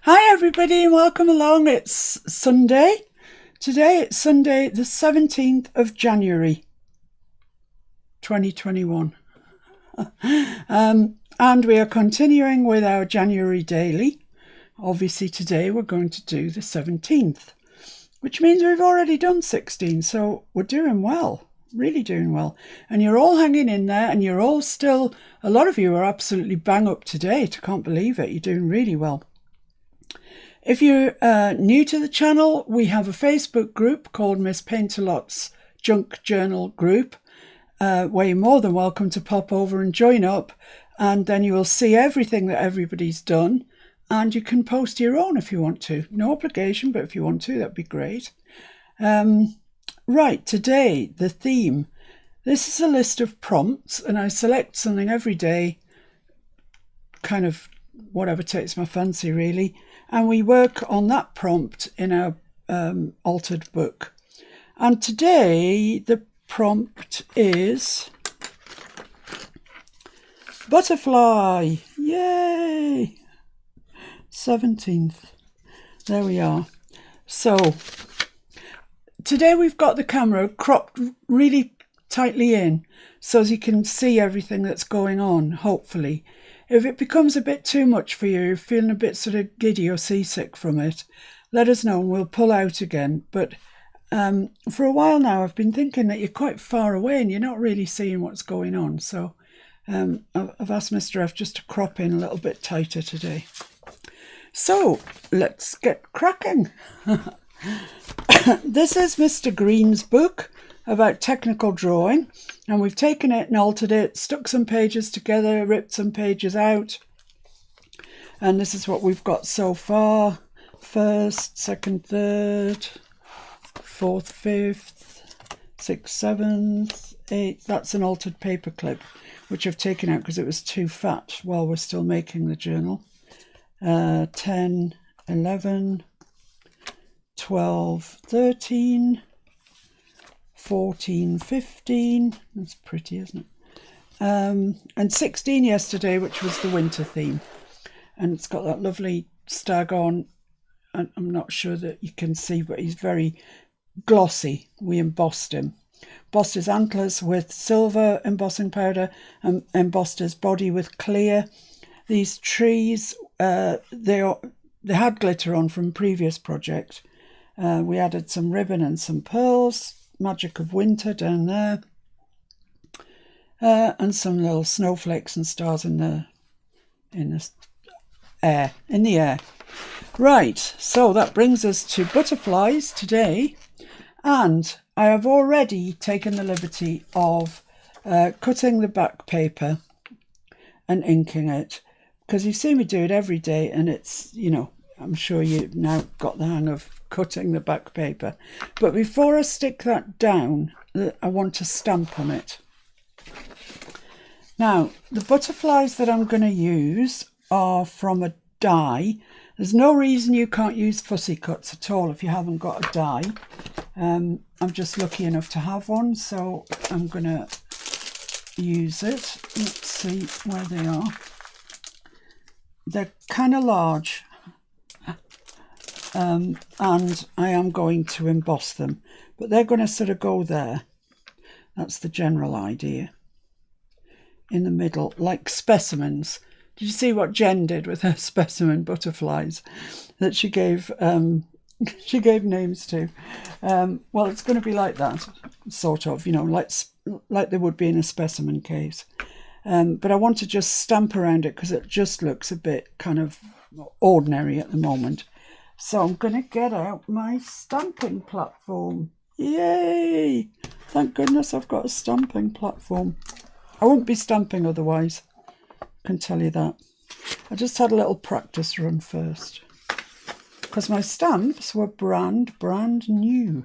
Hi everybody and welcome along. It's Sunday. Today it's Sunday the 17th of January 2021. And we are continuing with our January daily. Obviously today we're going to do the 17th, which means we've already done 16, so we're doing well. Really doing well. And you're all hanging in there and you're all still, a lot of you are absolutely bang up to date. I can't believe it. You're doing really well. If you're new to the channel, we have a Facebook group called Miss Paintalot's Junk Journal Group, where you're more than welcome to pop over and join up, and then you will see everything that everybody's done, and you can post your own if you want to. No obligation, but if you want to, that'd be great. Right, today, the theme. This is a list of prompts, and I select something every day, kind of whatever takes my fancy, really. And we work on that prompt in our altered book. And today the prompt is butterfly. Yay! 17th. There we are. So today we've got the camera cropped really tightly in so as you can see everything that's going on, hopefully. If it becomes a bit too much for you, you're feeling a bit sort of giddy or seasick from it, let us know and we'll pull out again. But for a while now, I've been thinking that you're quite far away and you're not really seeing what's going on. So I've asked Mr. F just to crop in a little bit tighter today. So let's get cracking. This is Mr. Green's book about technical drawing, and we've taken it and altered it, stuck some pages together, ripped some pages out, and this is what we've got so far. First, second, third, fourth, fifth, sixth, seventh, eighth. That's an altered paper clip which I've taken out because it was too fat while we're still making the journal. 10, 11, 12, 13, 14, 15, that's pretty, isn't it? And 16 yesterday, which was the winter theme. And it's got that lovely stag on. And I'm not sure that you can see, but he's very glossy. We embossed him. Embossed his antlers with silver embossing powder and embossed his body with clear. These trees, they had glitter on from previous project. We added some ribbon and some pearls. Magic of winter down there, and some little snowflakes and stars in the air. Right, so that brings us to butterflies today, and I have already taken the liberty of cutting the back paper and inking it, because you see me do it every day, and it's, you know, I'm sure you've now got the hang of cutting the back paper. But before I stick that down, I want to stamp on it. Now, the butterflies that I'm going to use are from a die. There's no reason you can't use fussy cuts at all if you haven't got a die. I'm just lucky enough to have one, so I'm going to use it. Let's see where they are. They're kind of large. And I am going to emboss them, but they're going to sort of go there. That's the general idea. In the middle, like specimens. Did you see what Jen did with her specimen butterflies that she gave names to? Well, it's going to be like that, sort of, you know, like they would be in a specimen case. But I want to just stamp around it because it just looks a bit kind of ordinary at the moment. So I'm going to get out my stamping platform. Yay! Thank goodness I've got a stamping platform. I won't be stamping otherwise, I can tell you that. I just had a little practice run first, because my stamps were brand new.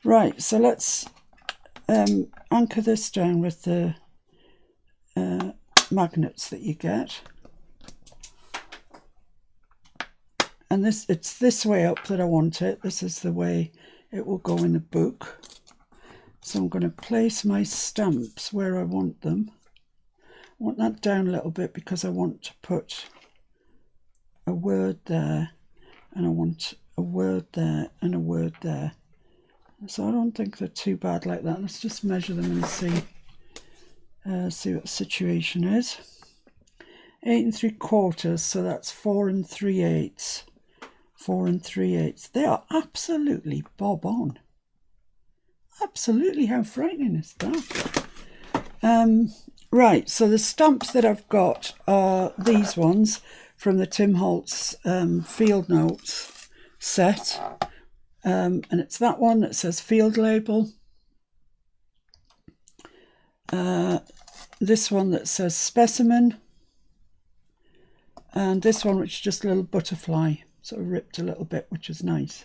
Right, so let's anchor this down with the magnets that you get. And it's this way up that I want it. This is the way it will go in the book. So I'm going to place my stamps where I want them. I want that down a little bit because I want to put a word there, and I want a word there and a word there. So I don't think they're too bad like that. Let's just measure them and see what the situation is. 8 3/4, so that's 4 3/8. 4 3/8. They are absolutely bob on. Absolutely, how frightening is that? Right, so the stamps that I've got are these ones from the Tim Holtz Field Notes set. And it's that one that says field label. This one that says specimen. And this one which is just a little butterfly, sort of ripped a little bit, which is nice.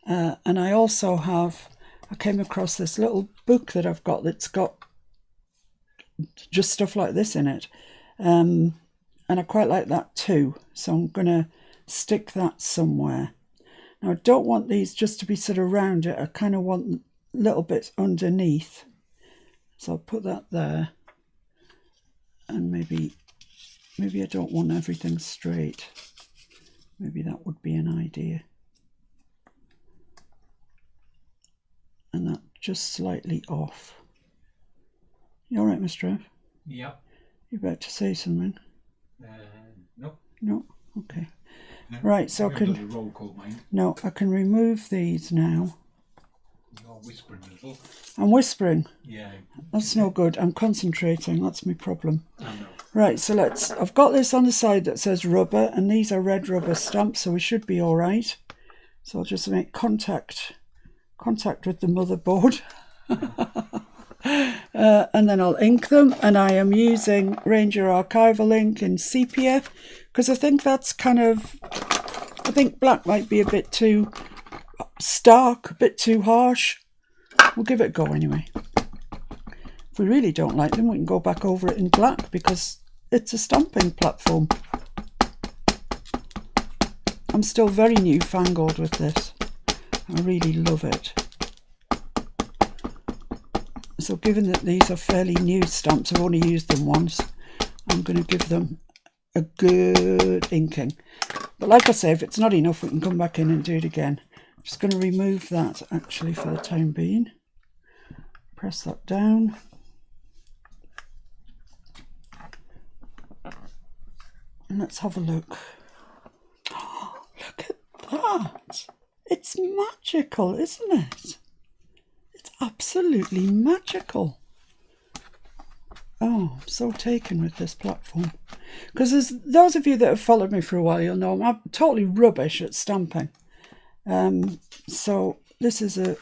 And I also have, I came across this little book that I've got that's got just stuff like this in it. And I quite like that too. So I'm going to stick that somewhere. Now I don't want these just to be sort of around it. I kind of want little bits underneath. So I'll put that there. And maybe I don't want everything straight. Maybe that would be an idea. And that just slightly off. You all right, Mr. F? Yep. You about to say something? No. No? Okay. No. Right, so I can... roll call, mate. No, I can remove these now. You're whispering a little. I'm whispering. Yeah. That's no good. I'm concentrating. That's my problem. I know. Right, so I've got this on the side that says rubber, and these are red rubber stamps, so we should be all right. So I'll just make contact with the motherboard. And then I'll ink them, and I am using Ranger Archival ink in sepia, because I think that's I think black might be a bit too stark, a bit too harsh. We'll give it a go anyway. If we really don't like them, we can go back over it in black, because it's a stamping platform. I'm still very newfangled with this. I really love it. So given that these are fairly new stamps, I've only used them once, I'm going to give them a good inking. But like I say, if it's not enough, we can come back in and do it again. I'm just going to remove that actually for the time being. Press that down. And let's have a look. Oh, look at that. It's magical, isn't it? It's absolutely magical. Oh, I'm so taken with this platform. Because as those of you that have followed me for a while, you'll know I'm totally rubbish at stamping. So this is a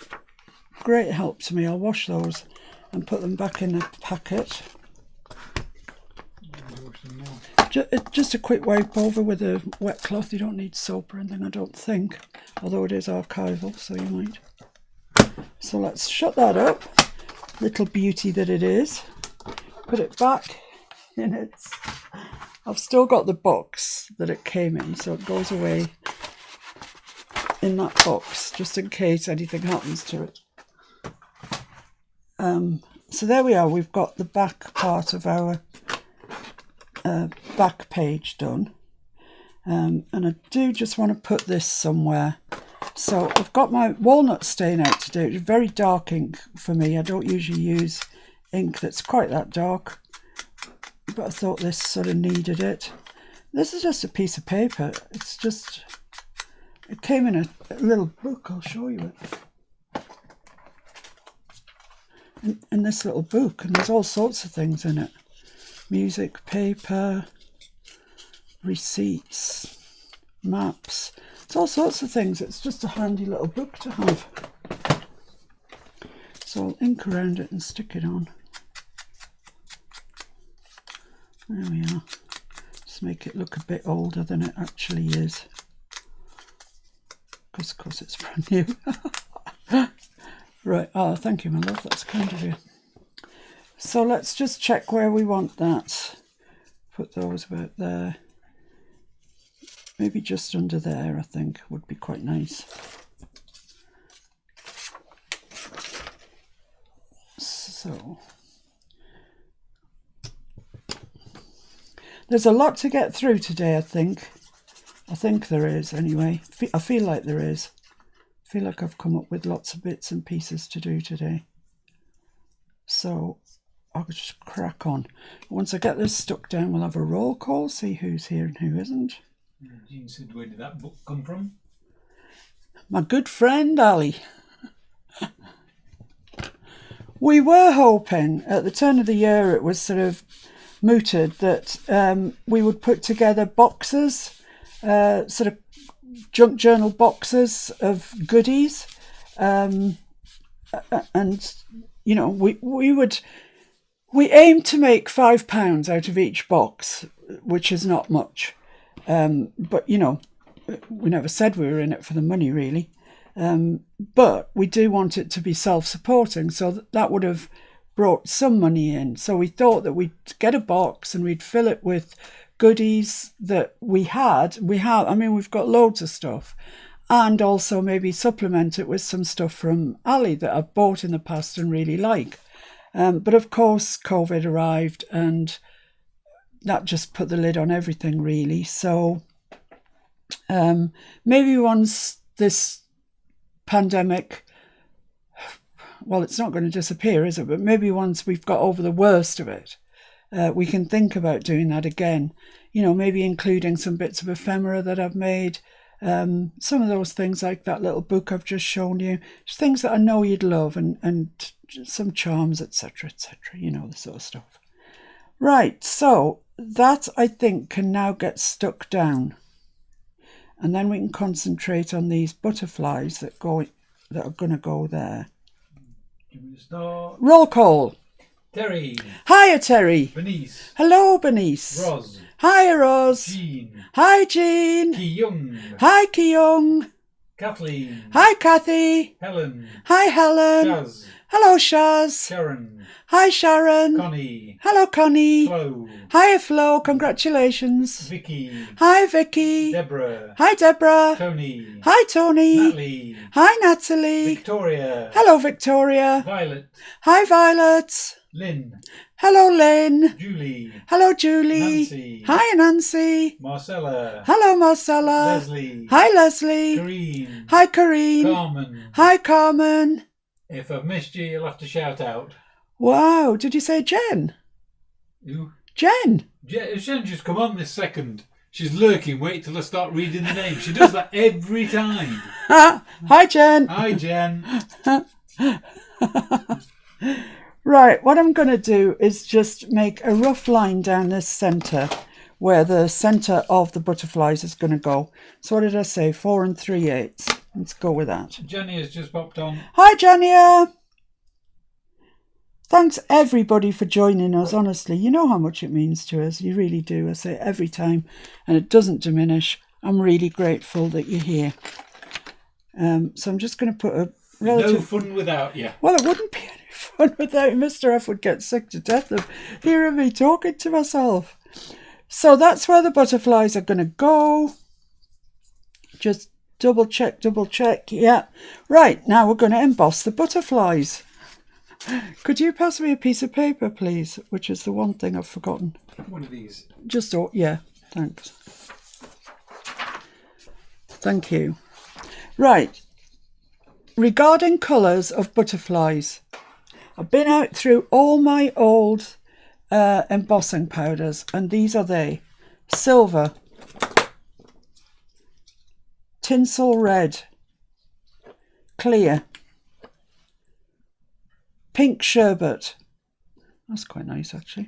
great help to me. I'll wash those and put them back in the packet. Just a quick wipe over with a wet cloth. You don't need soap or anything, I don't think. Although it is archival, so you might. So let's shut that up. Little beauty that it is. Put it back in its... I've still got the box that it came in, so it goes away in that box, just in case anything happens to it. So there we are. We've got the back part of our back page done. And I do just want to put this somewhere. So I've got my walnut stain out to do. It's very dark ink for me. I don't usually use ink that's quite that dark, but I thought this sort of needed it. This is just a piece of paper. It's just, it came in a little book. I'll show you it. In this little book, and there's all sorts of things in it. Music, paper, receipts, maps. It's all sorts of things. It's just a handy little book to have. So I'll ink around it and stick it on. There we are. Just make it look a bit older than it actually is. Because of course it's brand new. Right. Oh, thank you, my love. That's kind of you. So let's just check where we want that. Put those about there. Maybe just under there, I think, would be quite nice. So there's a lot to get through today, I think. I think there is anyway. I feel like there is. I feel like I've come up with lots of bits and pieces to do today. So I'll just crack on. Once I get this stuck down, we'll have a roll call, see who's here and who isn't. Jean said, where did that book come from? My good friend Ali. We were hoping at the turn of the year it was sort of mooted that we would put together boxes, sort of junk journal boxes of goodies, and you know we aim to make £5 out of each box, which is not much, but you know we never said we were in it for the money really. But we do want it to be self-supporting, so that would have brought some money in. So we thought that we'd get a box and we'd fill it with goodies that we have. I mean, we've got loads of stuff, and also maybe supplement it with some stuff from Ali that I've bought in the past and really like. But of course, COVID arrived and that just put the lid on everything really. So maybe once this pandemic, well, it's not going to disappear, is it? But maybe once we've got over the worst of it, we can think about doing that again. You know, maybe including some bits of ephemera that I've made, some of those things like that little book I've just shown you, just things that I know you'd love, and some charms, etc., you know, the sort of stuff. Right, so that I think can now get stuck down. And then we can concentrate on these butterflies that are going to go there. Give me a start. Roll call. Terry. Hiya, Terry. Bernice. Hello, Bernice. Roz. Hiya, Roz. Jean. Hi, Jean. Ki-young. Hi, Ki-young. Kathleen. Hi, Kathy. Helen. Hi, Helen. Shaz. Hello, Shaz. Sharon. Hi, Sharon. Connie. Hello, Connie. Flo. Hiya, Flo. Congratulations. Vicky. Hi, Vicky. Deborah. Hi, Deborah. Tony. Hi, Tony. Natalie. Hi, Natalie. Victoria. Hello, Victoria. Violet. Hi, Violet. Lynn. Hello, Lynn. Julie. Hello, Julie. Nancy. Hi, Nancy. Marcella. Hello, Marcella. Leslie. Hi, Leslie. Kareen. Hi, Kareen. Carmen. Hi, Carmen. If I've missed you, you'll have to shout out. Wow, did you say Jen? Who? Jen. Jen just come on this second. She's lurking. Wait till I start reading the name. She does that every time. Hi, Jen. Hi, Jen. Right, what I'm going to do is just make a rough line down this centre where the centre of the butterflies is going to go. So what did I say? 4 3/8. Let's go with that. Jenny has just popped on. Hi, Jania. Thanks, everybody, for joining us. Honestly, you know how much it means to us. You really do. I say it every time, and it doesn't diminish. I'm really grateful that you're here. So I'm just going to put a relative... No fun without you. Well, it wouldn't be any fun without Mr. F. Would get sick to death of hearing me talking to myself. So that's where the butterflies are going to go. Just double check. Yeah. Right, now we're going to emboss the butterflies. Could you pass me a piece of paper, please? Which is the one thing I've forgotten. One of these. Just, yeah, thanks. Thank you. Right. Regarding colours of butterflies, I've been out through all my old embossing powders, and these are they. Silver, tinsel red, clear, pink sherbet. That's quite nice, actually.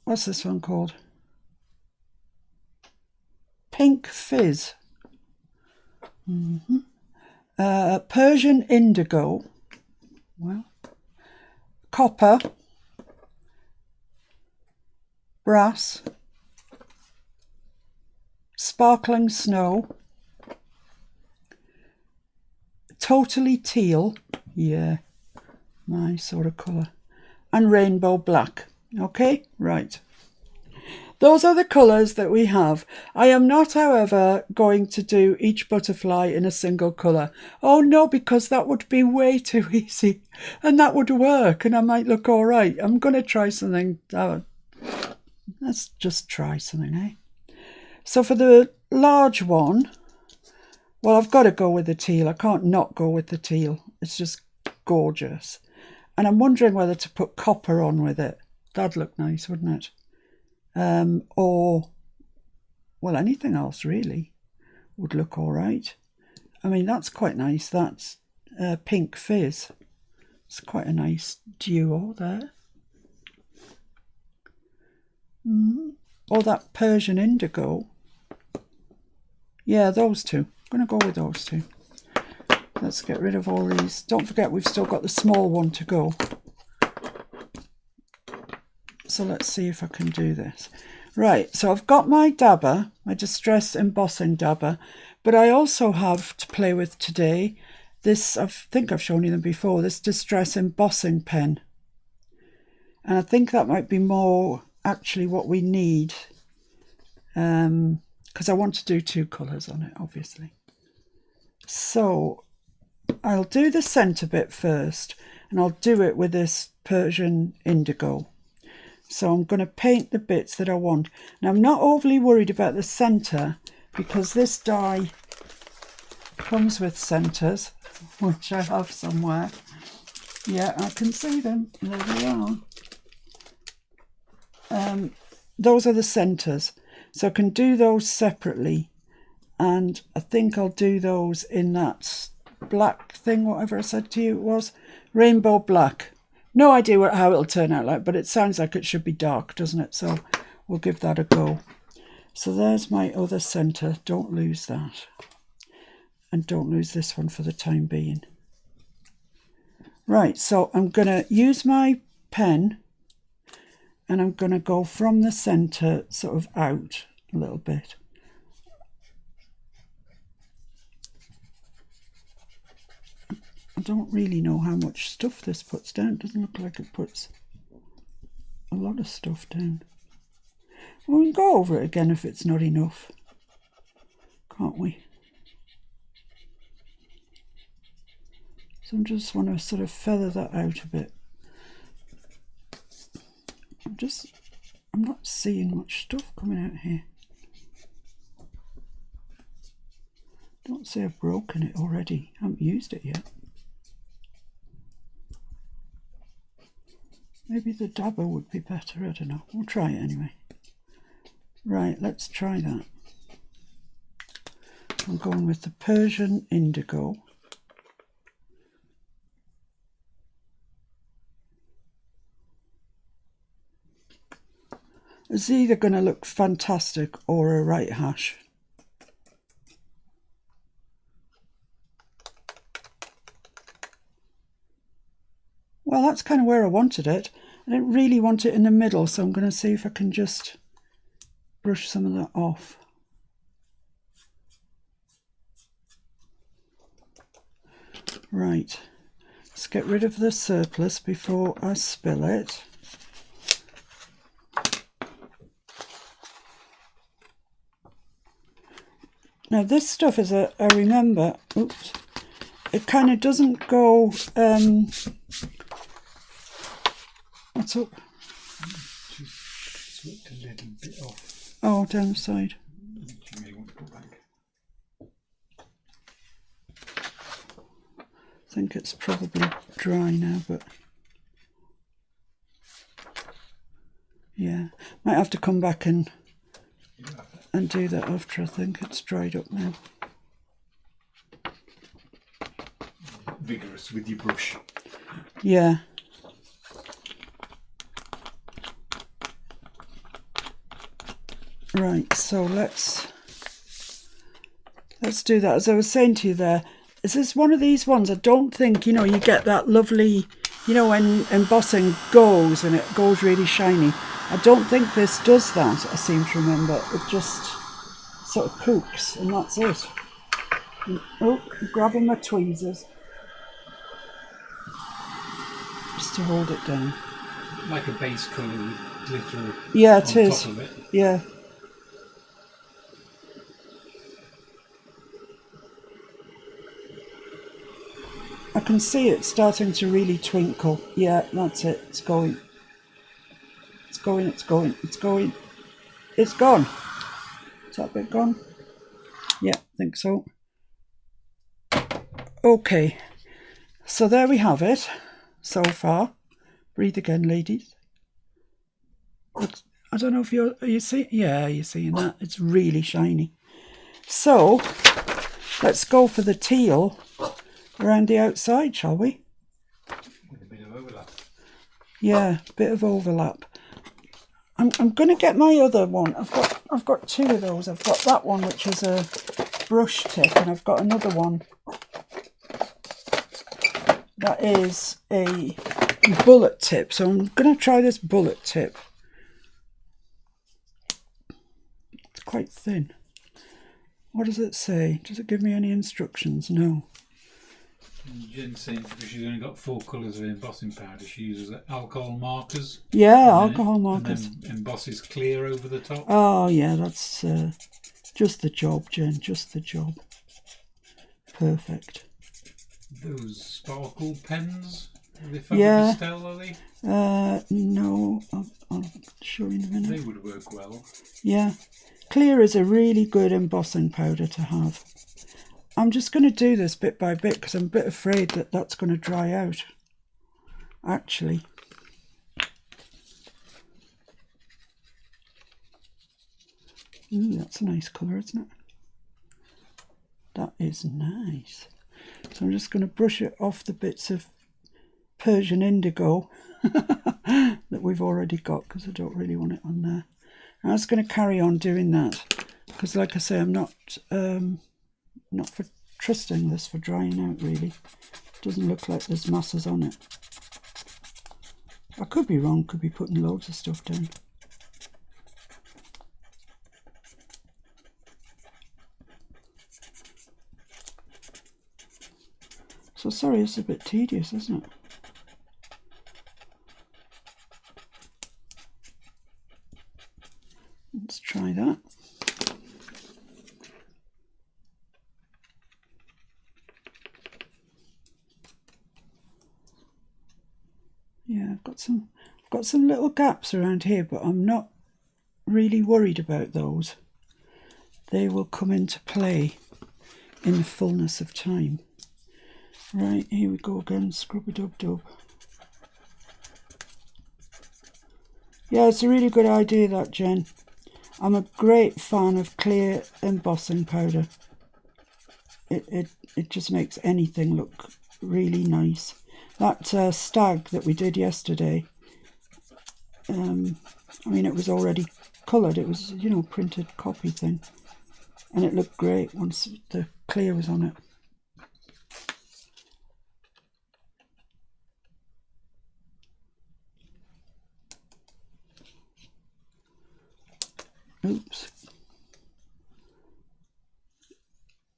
What's this one called? Pink fizz. Persian indigo. Well, copper, brass, sparkling snow, totally teal, yeah, my sort of colour, and rainbow black. Okay, right. Those are the colours that we have. I am not, however, going to do each butterfly in a single colour. Oh no, because that would be way too easy and that would work and I might look all right. I'm going to try something. Let's just try something, eh? So for the large one, well, I've got to go with the teal. I can't not go with the teal. It's just gorgeous. And I'm wondering whether to put copper on with it. That'd look nice, wouldn't it? Or, well, anything else really would look all right. I mean, that's quite nice. That's Pink Fizz. It's quite a nice duo there. Or that Persian Indigo. Yeah, those two. I'm going to go with those two. Let's get rid of all these. Don't forget we've still got the small one to go. So let's see if I can do this. Right, so I've got my dabber, my Distress Embossing dabber, but I also have to play with today this, I think I've shown you them before, this Distress Embossing pen. And I think that might be more actually what we need, because I want to do 2 colours on it, obviously. So I'll do the centre bit first, and I'll do it with this Persian Indigo. So I'm going to paint the bits that I want. Now I'm not overly worried about the centre because this die comes with centres, which I have somewhere. Yeah, I can see them. There they are. Those are the centres. So I can do those separately. And I think I'll do those in that black thing, whatever I said to you it was. Rainbow black. No idea how it'll turn out like, but it sounds like it should be dark, doesn't it? So we'll give that a go. So there's my other centre. Don't lose that. And don't lose this one for the time being. Right, so I'm going to use my pen and I'm going to go from the centre sort of out a little bit. I don't really know how much stuff this puts down. It doesn't look like it puts a lot of stuff down. Well, we can go over it again if it's not enough, can't we? So I just want to sort of feather that out a bit. I'm not seeing much stuff coming out here. Don't say I've broken it already. I haven't used it yet. Maybe the dabber would be better, I don't know. We'll try it anyway. Right, let's try that. I'm going with the Persian Indigo. It's either going to look fantastic or a right hash. Well, that's kind of where I wanted it. I didn't really want it in the middle, so I'm going to see if I can just brush some of that off. Right, let's get rid of the surplus before I spill it. Now this stuff is I remember, oops, it kind of doesn't go, what's up? Just slipped a little bit off. Oh, down the side. You may want to put back. I think it's probably dry now, but yeah, might have to come back and do that after I think it's dried up now. Vigorous with your brush. Yeah. Right, so let's do that. As I was saying to you there, is this one of these ones? I don't think, you know, you get that lovely, you know, when embossing goes and it goes really shiny. I don't think this does that, I seem to remember. It just sort of pooks and that's it. And, oh, I'm grabbing my tweezers just to hold it down. Like a base colour with glitter. Yeah, it on is. Top of it. Yeah. I can see it starting to really twinkle. Yeah, that's it. It's going. It's going, it's going, it's going. It's gone. Is that bit gone? Yeah, I think so. Okay, so there we have it so far. Breathe again, ladies. But I don't know if you see. Yeah, you're seeing that. It's really shiny. So let's go for the teal around the outside, shall we? With a bit of overlap. Yeah, bit of overlap. I'm going to get my other one. I've got two of those. I've got that one which is a brush tip, and I've got another one that is a bullet tip. So I'm going to try this bullet tip. It's quite thin. What does it say? Does it give me any instructions? No. Jen saying because she's only got 4 colours of embossing powder, she uses alcohol markers. Yeah, alcohol markers. And then embosses clear over the top. Oh yeah, that's just the job, Jen. Just the job. Perfect. Those sparkle pens, are they Yeah. Faber-Castell, are they? No, I'll show you in a minute. They would work well. Yeah. Clear is a really good embossing powder to have. I'm just going to do this bit by bit because I'm a bit afraid that that's going to dry out, actually. Ooh, that's a nice colour, isn't it? That is nice. So I'm just going to brush it off the bits of Persian indigo that we've already got because I don't really want it on there. I'm just going to carry on doing that because, like I say, I'm not for trusting this for drying out, really. It doesn't look like there's masses on it. I could be wrong, could be putting loads of stuff down. So sorry, it's a bit tedious, isn't it? Let's try that. Yeah, I've got some little gaps around here, but I'm not really worried about those. They will come into play in the fullness of time. Right, here we go again, scrub-a-dub-dub. Yeah, it's a really good idea, that, Jen. I'm a great fan of clear embossing powder. It just makes anything look really nice. That stag that we did yesterday, I mean, it was already coloured. It was, you know, printed copy thing. And it looked great once the clear was on it. Oops.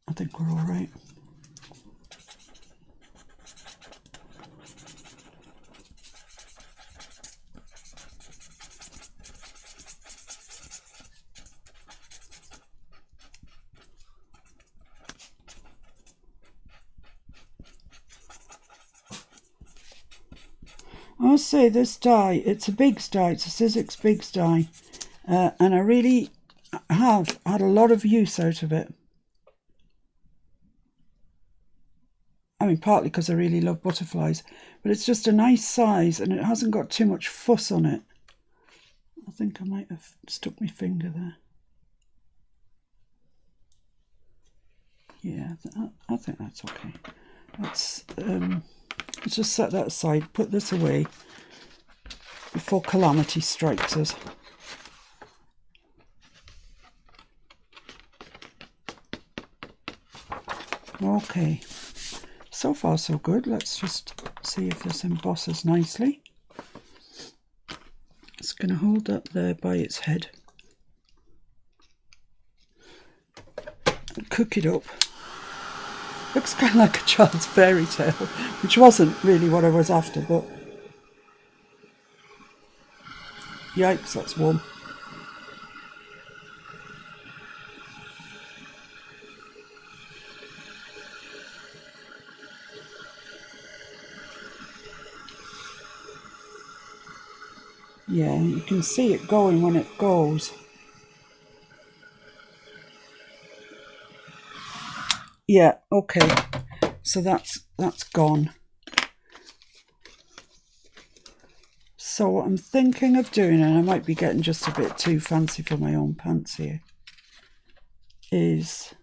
I think we're all right. I must say, this die, it's a Biggs die, it's a Sizzix Biggs die, and I really have had a lot of use out of it. I mean, partly because I really love butterflies, but it's just a nice size and it hasn't got too much fuss on it. I think I might have stuck my finger there. Yeah, I think that's okay. Let's just set that aside, put this away before calamity strikes us. Okay, so far so good. Let's just see if this embosses nicely. It's going to hold that there by its head. Cook it up. Looks kind of like a child's fairy tale, which wasn't really what I was after, but yikes, that's warm. Yeah, you can see it going when it goes. Yeah, okay. So that's gone. So what I'm thinking of doing, and I might be getting just a bit too fancy for my own pants here, is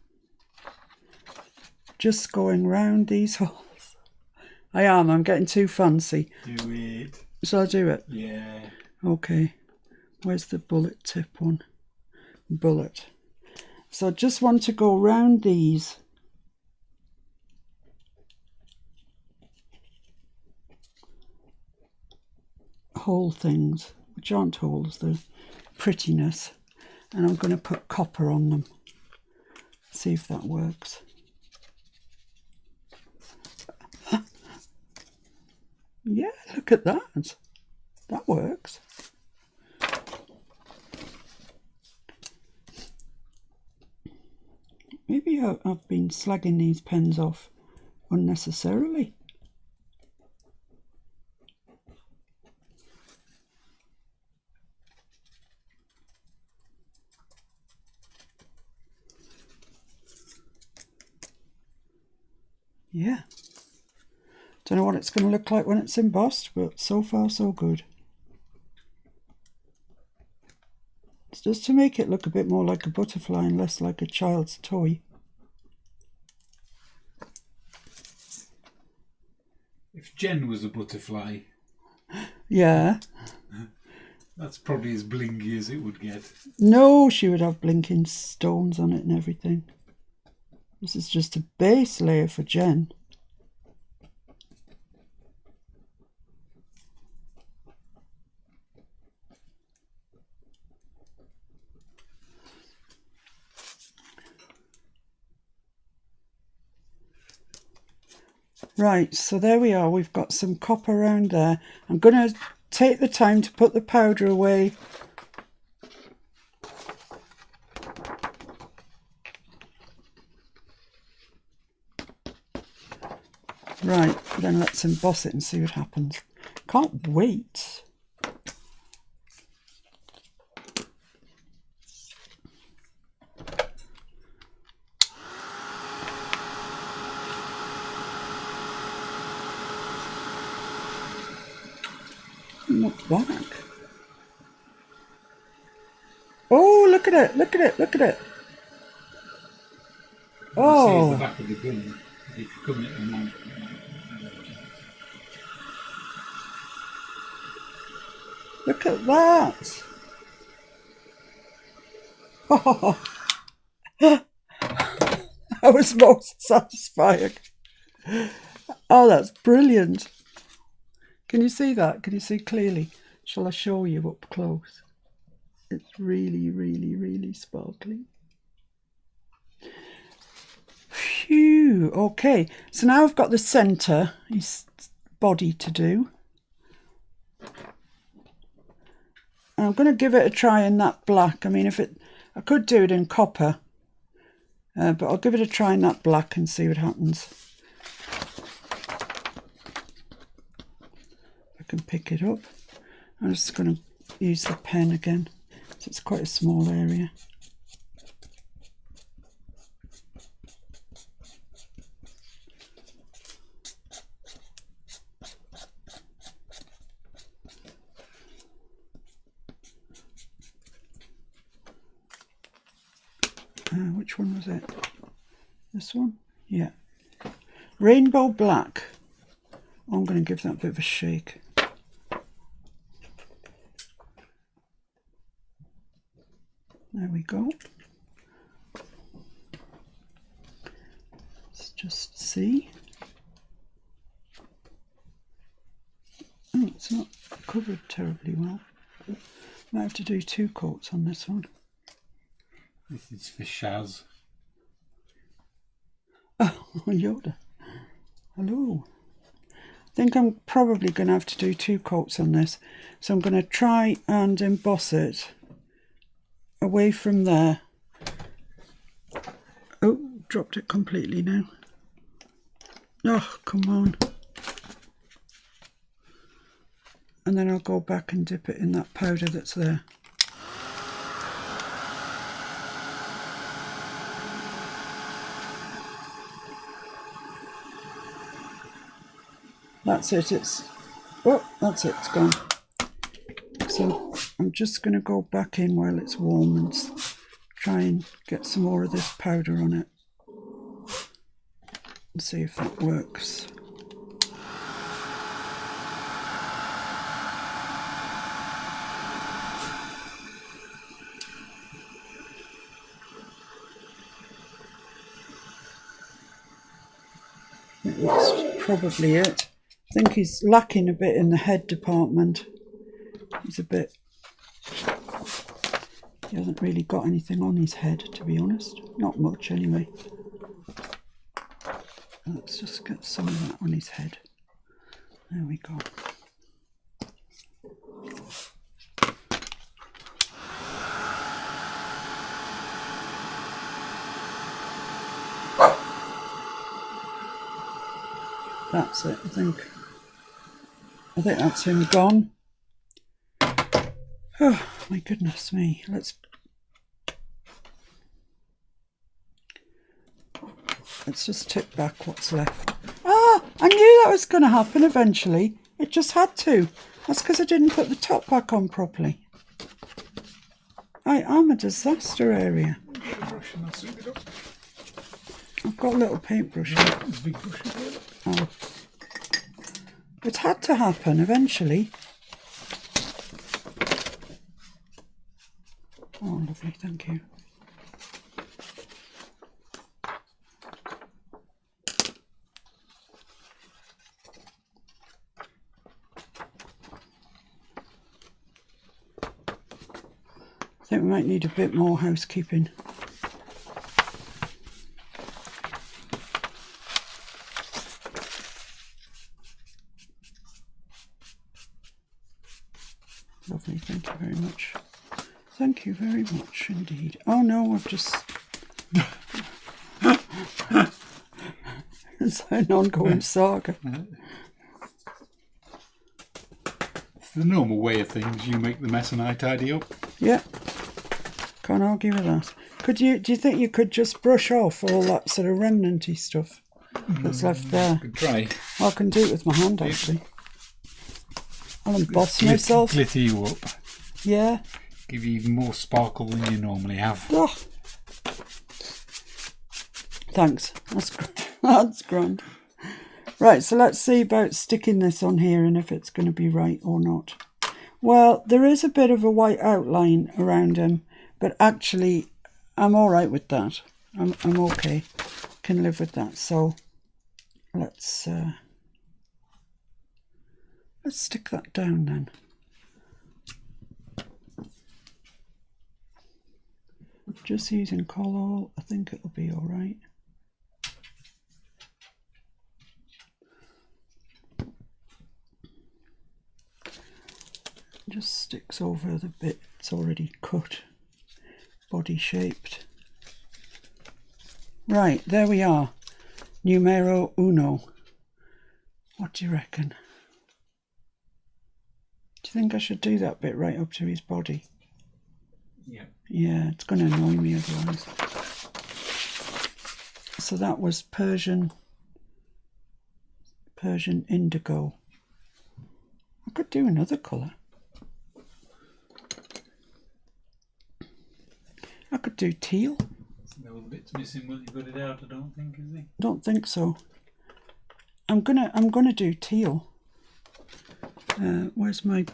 just going round these holes. I'm getting too fancy. Do it. Shall I do it? Yeah. Okay. Where's the bullet tip one? Bullet. So I just want to go round these. Hole things, which aren't holes, they're prettiness. And I'm going to put copper on them. See if that works. Yeah, look at that. That works. Maybe I've been slagging these pens off unnecessarily. Yeah. Don't know what it's going to look like when it's embossed, but so far so good. It's just to make it look a bit more like a butterfly and less like a child's toy. If Jen was a butterfly, Yeah. that's probably as blingy as it would get. No, she would have blinking stones on it and everything. This is just a base layer for Jen. Right, so there we are. We've got some copper around there. I'm going to take the time to put the powder away. Right, then let's emboss it and see what happens. Can't wait. Not back. Oh, look at it, look at it, look at it. Oh. You see the Oh, back of the gun. If you come at the moment. look at that. Oh, that was most satisfying. Oh, that's brilliant. Can you see that? Can you see clearly? Shall I show you up close? It's really, really, really sparkly. Phew. Okay, so now I've got the centre, his body to do. And I'm going to give it a try in that black. I mean, I could do it in copper, but I'll give it a try in that black and see what happens. I can pick it up. I'm just going to use the pen again. So it's quite a small area. Which one was it? This one? Yeah. Rainbow black. I'm going to give that a bit of a shake. There we go. Let's just see. Oh, it's not covered terribly well. Might have to do 2 coats on this one. This is for Shaz. Oh, Yoda. Hello. I think I'm probably going to have to do 2 coats on this. So I'm going to try and emboss it away from there. Oh, dropped it completely now. Oh, come on. And then I'll go back and dip it in that powder that's there. That's it. That's it. It's gone. So I'm just going to go back in while it's warm and try and get some more of this powder on it and see if that works. That's probably it. I think he's lacking a bit in the head department. He's a bit... He hasn't really got anything on his head, to be honest. Not much, anyway. Let's just get some of that on his head. There we go. That's it, I think. I think that's him gone. Oh, my goodness me. Let's just tip back what's left. Ah, I knew that was going to happen eventually. It just had to. That's because I didn't put the top back on properly. I am a disaster area. I've got a little paintbrush. Oh. It had to happen eventually. Oh, lovely, thank you. I think we might need a bit more housekeeping. Lovely, thank you very much. Thank you very much indeed. Oh no, I've just... It's an ongoing saga. It's the normal way of things. You make the mess and I tidy up. Yeah, can't argue with that. Do you think you could just brush off all that sort of remnanty stuff that's left there? Could try. I can do it with my hand, actually. I'll emboss myself. Glitter you up. Yeah. Give you even more sparkle than you normally have. Oh. Thanks. That's grand. Right, so let's see about sticking this on here and if it's going to be right or not. Well, there is a bit of a white outline around him, but actually I'm all right with that. I'm okay. Can live with that. So let's stick that down then. Just using colour, I think it'll be all right. Just sticks over the bit it's already cut, body shaped. Right, there we are. Numero uno. What do you reckon? Do you think I should do that bit right up to his body? Yeah. Yeah, it's going to annoy me otherwise. So that was Persian indigo. I could do another colour. I could do teal. There were bits missing when you got it out, I don't think, is he? Don't think so. I'm gonna do teal. Where's my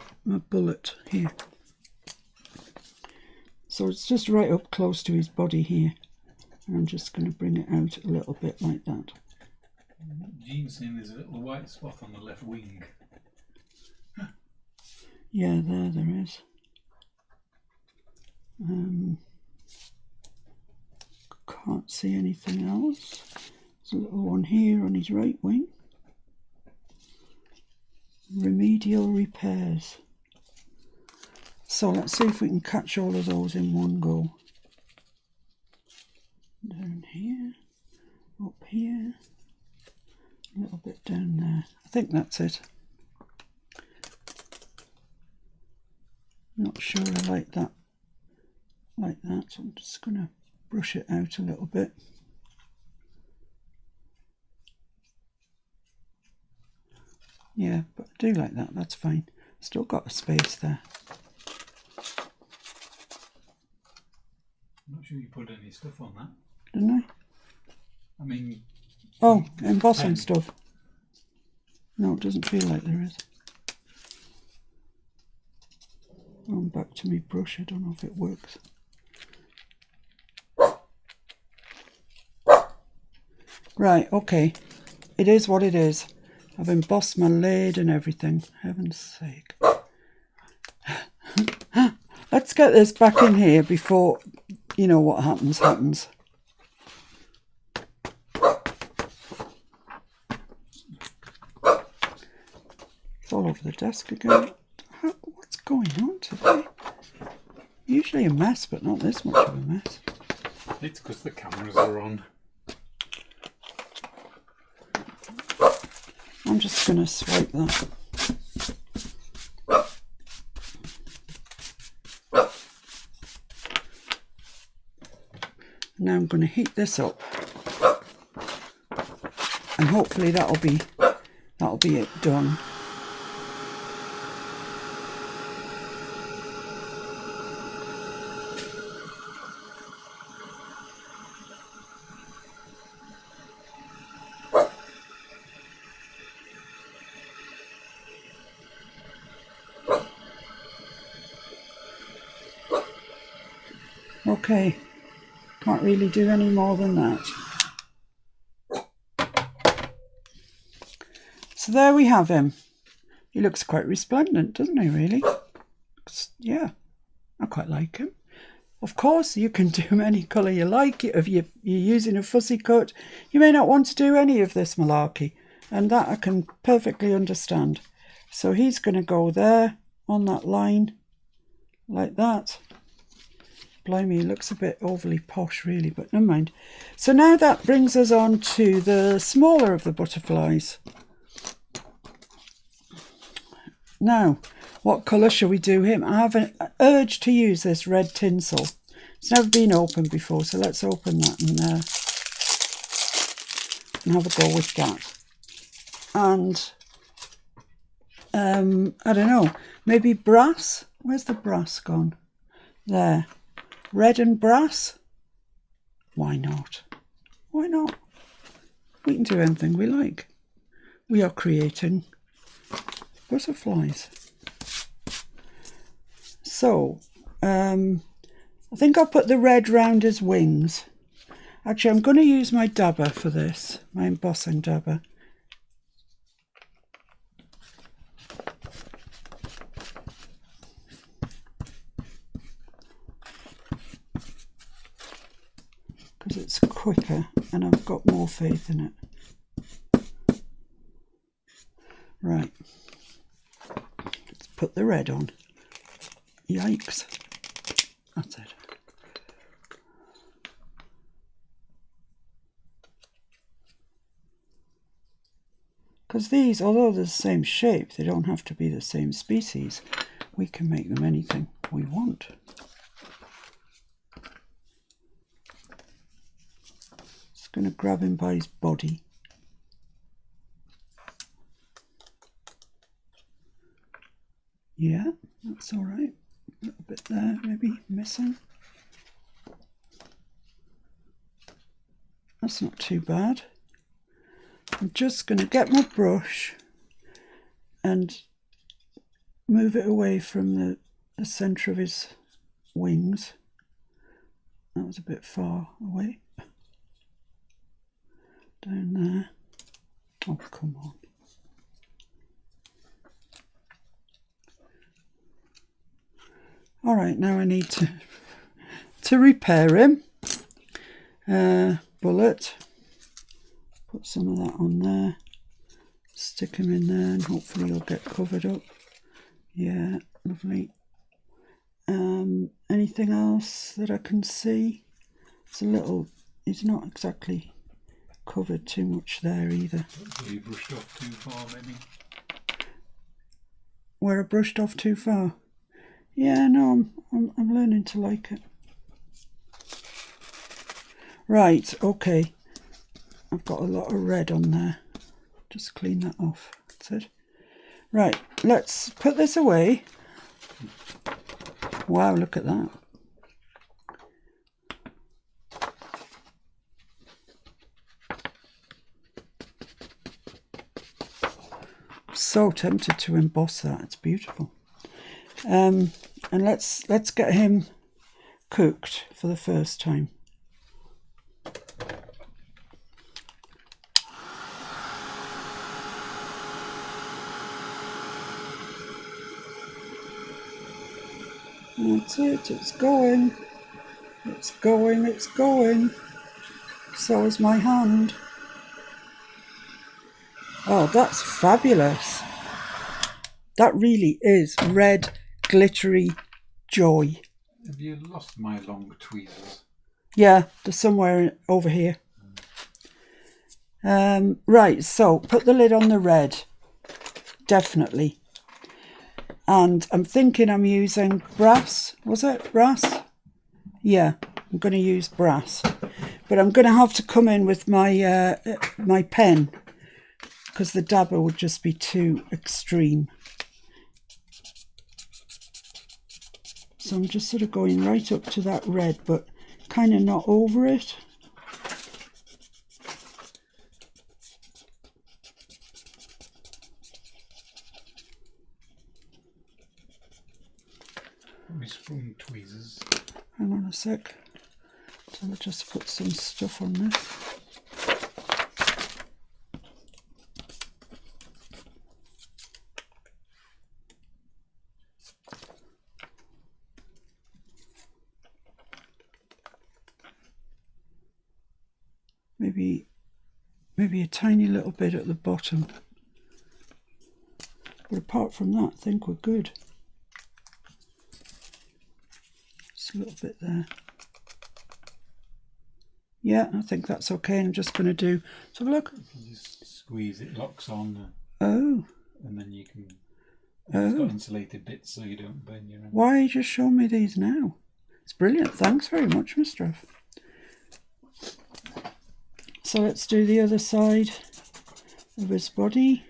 bullet here? So it's just right up close to his body here. And I'm just going to bring it out a little bit like that. Jean's saying there's a little white spot on the left wing. Yeah, there is. Can't see anything else. There's a little one here on his right wing. Remedial repairs. So let's see if we can catch all of those in one go. Down here, up here, a little bit down there. I think that's it. Not sure I like that, so I'm just going to brush it out a little bit. Yeah, but I do like that. That's fine. Still got a space there. I'm not sure you put any stuff on that. Didn't I? I mean... Oh, embossing pen. stuff. No, it doesn't feel like there is. Going back to my brush. I don't know if it works. Right, okay. It is what it is. I've embossed my lid and everything. Heaven's sake. Let's get this back in here before, you know, what happens. It's all over the desk again. What's going on today? Usually a mess, but not this much of a mess. It's because the cameras are on. I'm just going to swipe that. Now I'm going to heat this up, and hopefully that'll be it done. Okay, can't really do any more than that. So there we have him. He looks quite resplendent, doesn't he, really? Yeah, I quite like him. Of course, you can do him any colour you like. If you're using a fussy cut, you may not want to do any of this malarkey, and that I can perfectly understand. So he's going to go there on that line, like that. Blimey, he looks a bit overly posh, really, but never mind. So now that brings us on to the smaller of the butterflies. Now, what colour shall we do him? I have an urge to use this red tinsel. It's never been opened before, so let's open that and have a go with that. And, I don't know, maybe brass? Where's the brass gone? There. Red and brass? Why not? Why not? We can do anything we like. We are creating butterflies. So, I think I'll put the red round his wings. Actually, I'm going to use my dabber for this, my embossing dabber. Because it's quicker and I've got more faith in it. Right. Let's put the red on. Yikes. That's it. Because these, although they're the same shape, they don't have to be the same species. We can make them anything we want. Just going to grab him by his body. Yeah, that's all right. A little bit there, maybe missing. That's not too bad. I'm just going to get my brush and move it away from the centre of his wings. That was a bit far away. Down there. Oh, come on. All right, now I need to repair him. Bullet. Put some of that on there. Stick him in there and hopefully he'll get covered up. Yeah, lovely. Anything else that I can see? It's a little, it's not exactly covered too much there either. You brushed off too far, maybe? Where I brushed off too far? Yeah, no, I'm learning to like it. Right, okay. I've got a lot of red on there. Just clean that off. That's it. Right, let's put this away. Wow, look at that. So tempted to emboss that. It's beautiful. And let's get him cooked for the first time. That's it, it's going. It's going, it's going. So is my hand. Oh, that's fabulous. That really is red, glittery joy. Have you lost my long tweezers? Yeah, they're somewhere over here. Right, so put the lid on the red. Definitely. And I'm thinking I'm using brass. Was it brass? Yeah, I'm going to use brass. But I'm going to have to come in with my my pen, because the dabber would just be too extreme. So I'm just sort of going right up to that red, but kind of not over it. My sprung tweezers. Hang on a sec. So I'll just put some stuff on this. Maybe a tiny little bit at the bottom. But apart from that, I think we're good. Just a little bit there. Yeah, I think that's okay. I'm just going to do... Let's have a look. If you just squeeze, it locks on. Oh. And then you can... It's got insulated bits so you don't burn your... Why are you just showing me these now? It's brilliant. Thanks very much, Mr. F. So let's do the other side of his body,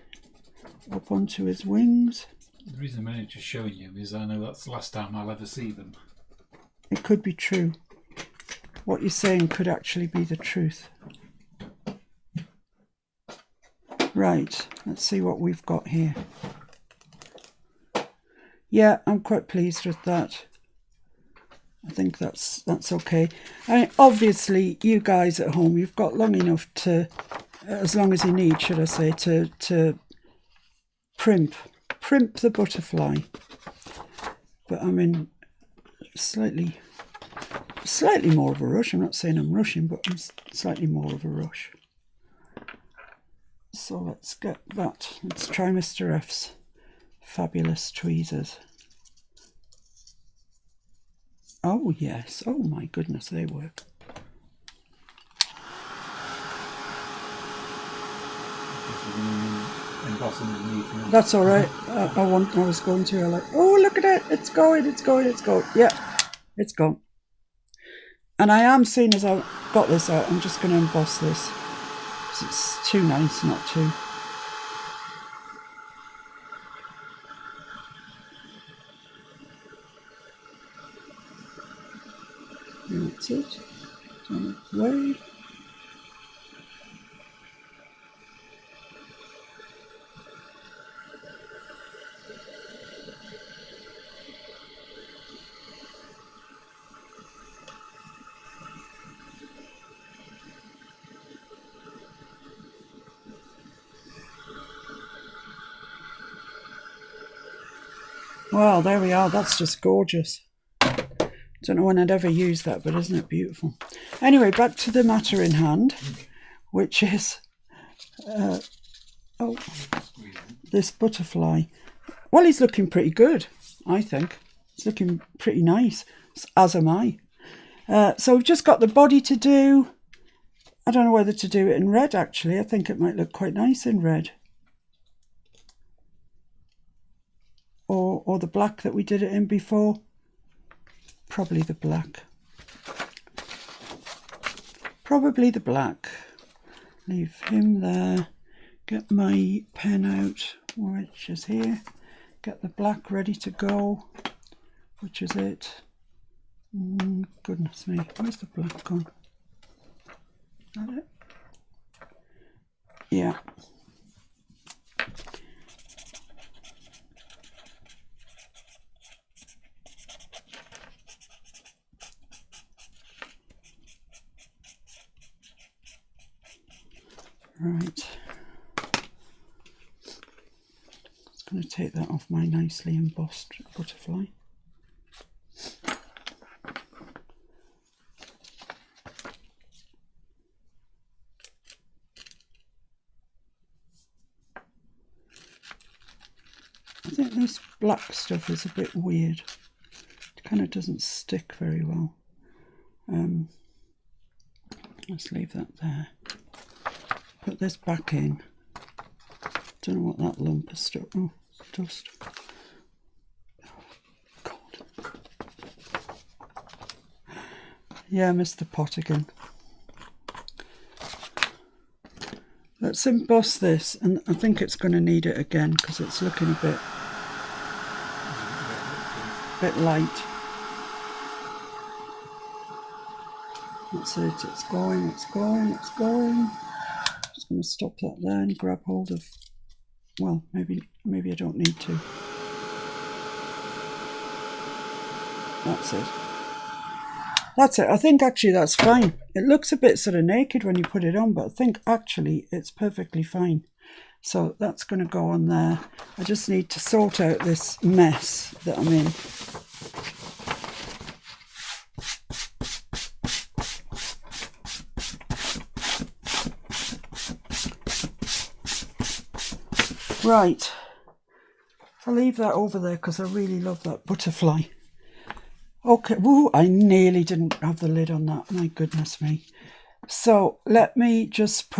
up onto his wings. The reason I'm only just showing you is I know that's the last time I'll ever see them. It could be true. What you're saying could actually be the truth. Right, let's see what we've got here. Yeah, I'm quite pleased with that. I think that's okay. I mean, obviously, you guys at home, you've got long enough to, as long as you need, should I say, to primp the butterfly. But I'm in slightly more of a rush. I'm not saying I'm rushing, but I'm slightly more of a rush. So let's get that. Let's try Mr. F's fabulous tweezers. Oh yes, oh my goodness, they work. That's all right. I was going to. I like. Oh, look at it! It's going! It's going! It's going! Yeah, it's gone. And I am, seeing as I've got this out, I'm just going to emboss this. It's too nice not to. And that's it. On its way. Well, there we are. That's just gorgeous. Don't know when I'd ever use that, but isn't it beautiful? Anyway, back to the matter in hand, which is this butterfly. Well, he's looking pretty good, I think. He's looking pretty nice, as am I. So we've just got the body to do. I don't know whether to do it in red, actually. I think it might look quite nice in red. Or the black that we did it in before. Probably the black. Probably the black. Leave him there. Get my pen out. which is here. Get the black ready to go, which is it. Goodness me, where's the black gone? Is that it? Yeah. Right. Just going to take that off my nicely embossed butterfly. I think this black stuff is a bit weird. It kind of doesn't stick very well. Let's leave that there. Put this back in. Don't know what that lump is stuck. Oh, dust. Oh, God. Yeah, I missed the pot again. Let's emboss this, and I think it's going to need it again because it's looking a bit light. That's it, it's going, it's going, it's going. Just going to stop that there and grab hold of, well, maybe I don't need to. That's it. That's it. I think actually that's fine. It looks a bit sort of naked when you put it on, but I think actually it's perfectly fine. So that's going to go on there. I just need to sort out this mess that I'm in. Right, I'll leave that over there because I really love that butterfly. Okay, woo, I nearly didn't have the lid on that, my goodness me. So let me just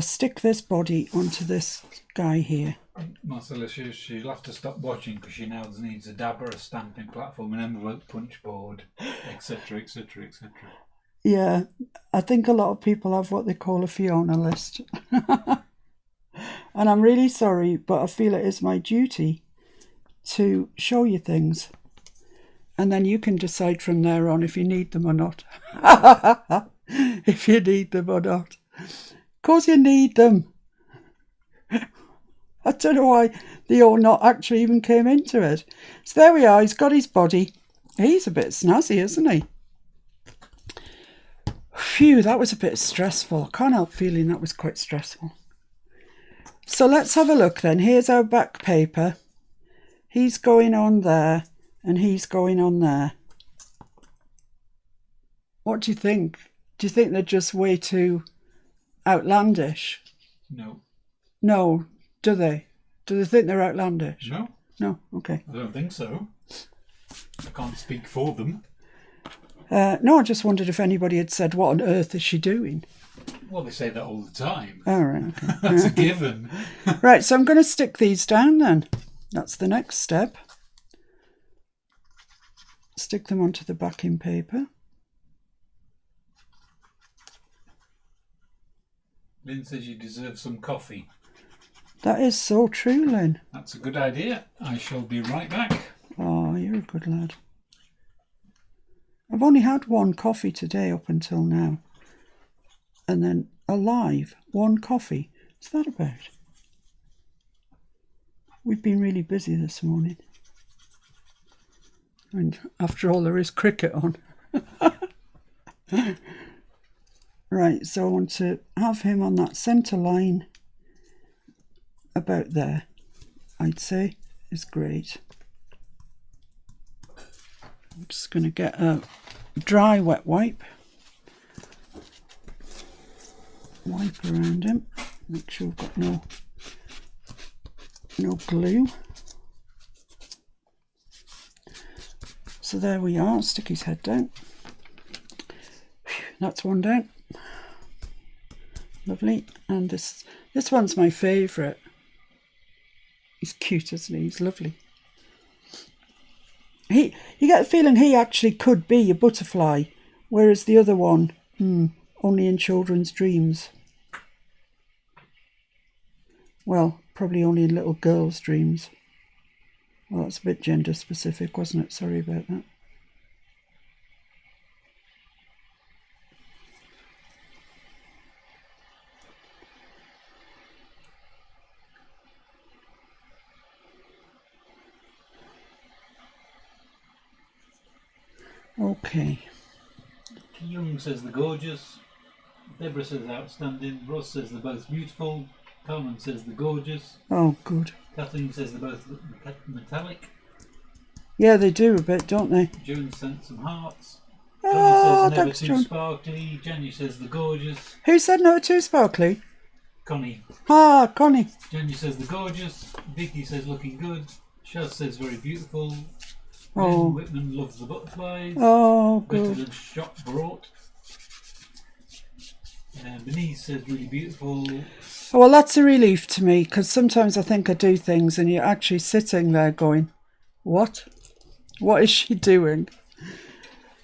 stick this body onto this guy here. Marcella, she'll have to stop watching because she now needs a dabber, a stamping platform, an envelope punch board, etc, etc, etc. Yeah, I think a lot of people have what they call a Fiona list. And I'm really sorry, but I feel it is my duty to show you things. And then you can decide from there on if you need them or not. If you need them or not. Of course you need them. I don't know why the or not actually even came into it. So there we are, he's got his body. He's a bit snazzy, isn't he? Phew, that was a bit stressful. Can't help feeling that was quite stressful. So let's have a look then. Here's our back paper. He's going on there and he's going on there. What do you think? Do you think they're just way too outlandish? No. No, do they? Do they think they're outlandish? No. No, okay. I don't think so. I can't speak for them. No, I just wondered if anybody had said, what on earth is she doing? Well, they say that all the time. Oh, right, okay. That's a given. Right, so I'm going to stick these down then. That's the next step. Stick them onto the backing paper. Lynn says you deserve some coffee. That is so true, Lynn. That's a good idea. I shall be right back. Oh, you're a good lad. I've only had one coffee today up until now. And then alive, one coffee. What's that about? We've been really busy this morning. And after all, there is cricket on. Right, so I want to have him on that centre line about there, I'd say, is great. I'm just going to get a dry wet wipe. Wipe around him, make sure we've got no glue. So there we are, stick his head down. Whew, that's one down. Lovely. And this one's my favourite. He's cute, isn't he? He's lovely. You get the feeling he actually could be a butterfly, whereas the other one, only in children's dreams. Well, probably only in little girls' dreams. Well, that's a bit gender specific, wasn't it? Sorry about that. Okay. Young says they're gorgeous. Deborah says outstanding. Ross says they're both beautiful. Carmen says they're gorgeous. Oh, good. Kathleen says they're both metallic. Yeah, they do a bit, don't they? June sent some hearts. Oh, Connie says never thanks, too John. sparkly. Jenny says they're gorgeous. Who said no too sparkly? Connie. Ah, Connie. Jenny says they're gorgeous. Vicky says looking good. Shaz says very beautiful. Oh. Lynn Whitman loves the butterflies. Oh, Better good. than shop brought. Denise says really beautiful. Oh, well, that's a relief to me, because sometimes I think I do things and you're actually sitting there going, what? What is she doing?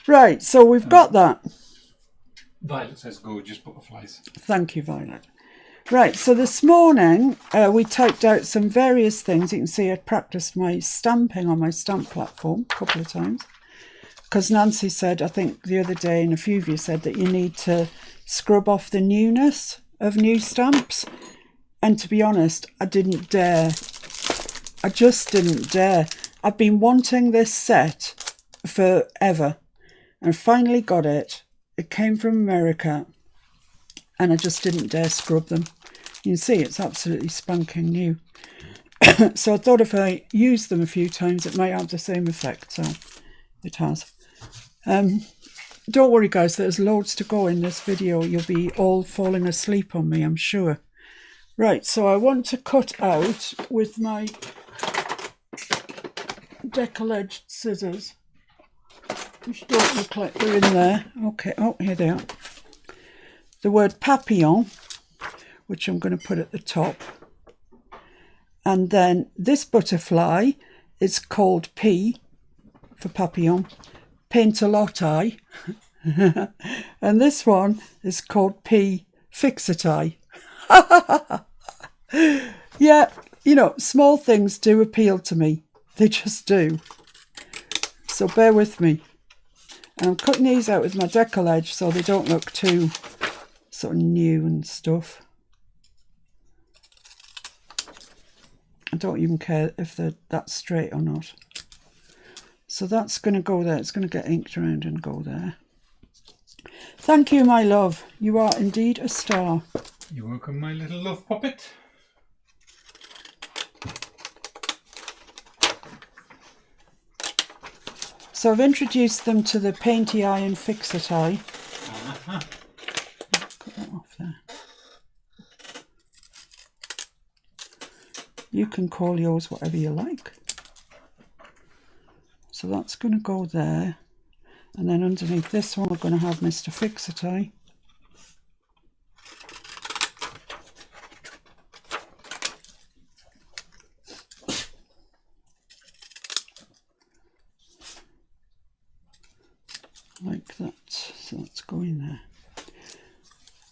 Right, so we've got that. Violet says gorgeous butterflies. Thank you, Violet. Right, so this morning we typed out some various things. You can see I practiced my stamping on my stamp platform a couple of times. Because Nancy said, I think the other day, and a few of you said, that you need to scrub off the newness of new stamps. And to be honest, I didn't dare. I just didn't dare. I've been wanting this set forever. And finally got it. It came from America. And I just didn't dare scrub them. You can see it's absolutely spanking new. So I thought if I used them a few times, it might have the same effect. So it has. Don't worry, guys, there's loads to go in this video. You'll be all falling asleep on me, I'm sure. Right, so I want to cut out with my deckle-edged scissors, which don't look like they're in there. Okay, oh, here they are. The word papillon, which I'm going to put at the top. And then this butterfly is called P for papillon, Paintalot. And this one is called P Fixity. Yeah, you know, small things do appeal to me. They just do. So bear with me. And I'm cutting these out with my deckle edge so they don't look too sort of new and stuff. I don't even care if they're that straight or not. So that's going to go there. It's going to get inked around and go there. Thank you, my love. You are indeed a star. You're welcome, my little love puppet. So I've introduced them to the painty eye and fix it eye. Cut that off there. You can call yours whatever you like. So that's going to go there. And then underneath this one, we're going to have Mr. Fix-It-Eye. Like that. So that's going there.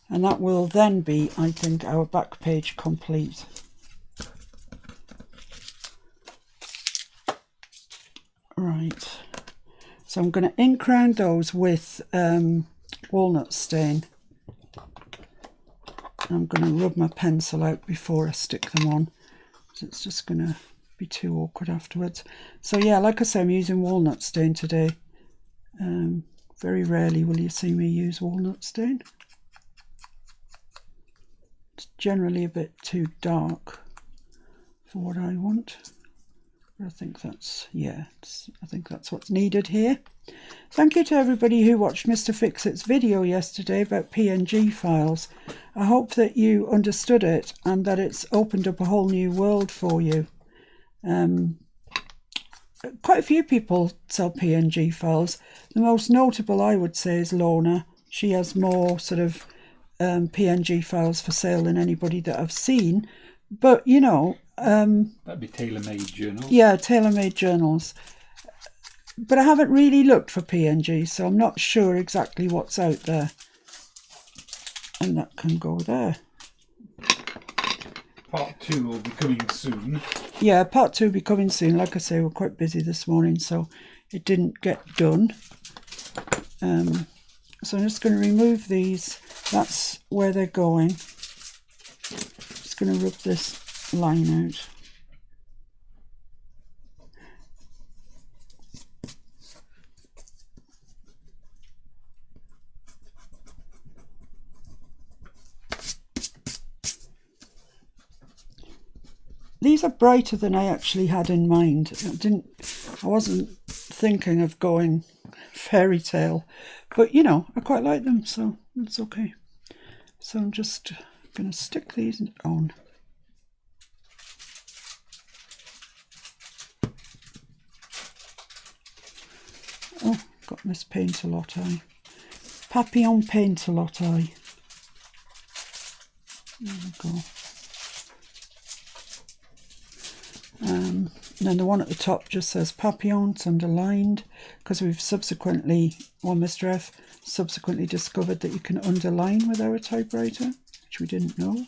And that will then be, I think, our back page complete. Right. So I'm going to ink round those with walnut stain. I'm going to rub my pencil out before I stick them on. So it's just going to be too awkward afterwards. So yeah, like I say, I'm using walnut stain today. Very rarely will you see me use walnut stain. It's generally a bit too dark for what I want. I think that's, yeah, I think that's what's needed here. Thank you to everybody who watched Mr. Fix-It's video yesterday about PNG files. I hope that you understood it and that it's opened up a whole new world for you. Quite a few people sell PNG files. The most notable, I would say, is Lorna. She has more sort of PNG files for sale than anybody that I've seen. But, you know... that'd be tailor-made journals. Yeah, tailor-made journals. But I haven't really looked for PNG, so I'm not sure exactly what's out there. And that can go there. part 2 will be coming soon. Yeah, part 2 will be coming soon. Like I say, we're quite busy this morning, so it didn't get done. So I'm just going to remove these. That's where they're going. Just going to rub this line out. These are brighter than I actually had in mind. I wasn't thinking of going fairy tale, but you know, I quite like them, so it's okay. So I'm just going to stick these on. Oh, got Miss Paintalot eye. Papillon Paintalot eye. There we go. And then the one at the top just says Papillon, it's underlined, because we've subsequently, well, Mr. F subsequently discovered that you can underline with our typewriter, which we didn't know.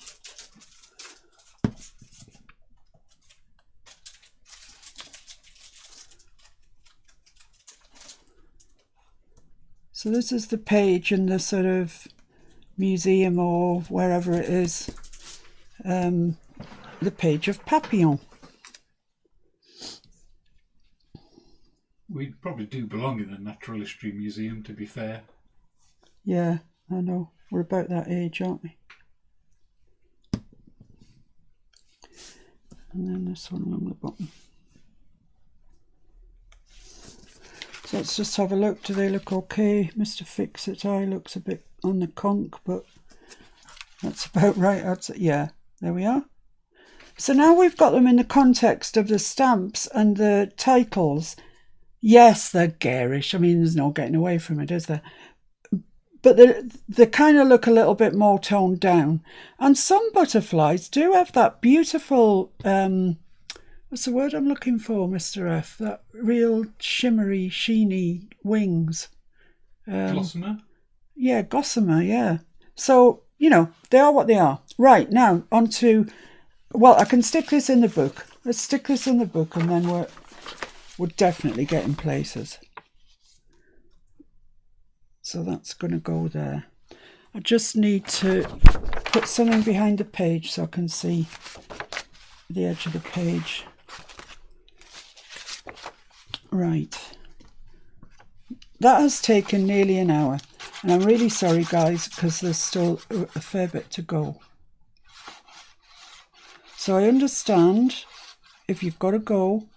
So this is the page in the sort of museum or wherever it is, the page of Papillon. We probably do belong in the Natural History Museum, to be fair. Yeah, I know. We're about that age, aren't we? And then this one along the bottom. So let's just have a look. Do they look okay? Mr. Fix-It eye looks a bit on the conch, but that's about right. Yeah, there we are. So now we've got them in the context of the stamps and the titles. Yes, they're garish. I mean, there's no getting away from it, is there? But they kind of look a little bit more toned down. And some butterflies do have that beautiful, what's the word I'm looking for, Mr. F? That real shimmery, sheeny wings. Gossamer? Yeah, gossamer, yeah. So, you know, they are what they are. Right, now on to, well, I can stick this in the book. Let's stick this in the book and then we're definitely getting places. So that's going to go there. I just need to put something behind the page so I can see the edge of the page. Right. That has taken nearly an hour. And I'm really sorry, guys, because there's still a fair bit to go. So I understand if you've got to go.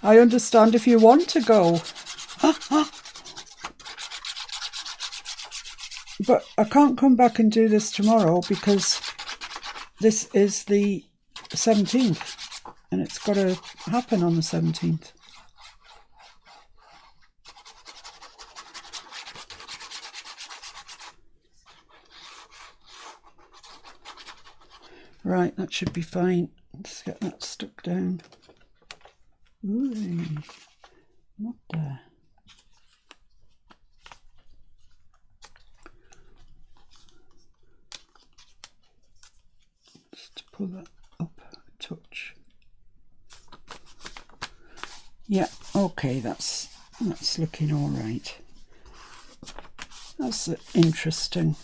I understand if you want to go. But I can't come back and do this tomorrow because this is the 17th and it's got to happen on the 17th. Right, that should be fine. Let's get that stuck down. Ooh, not there. Just pull that up a touch. Yeah, okay, that's looking all right. That's an interesting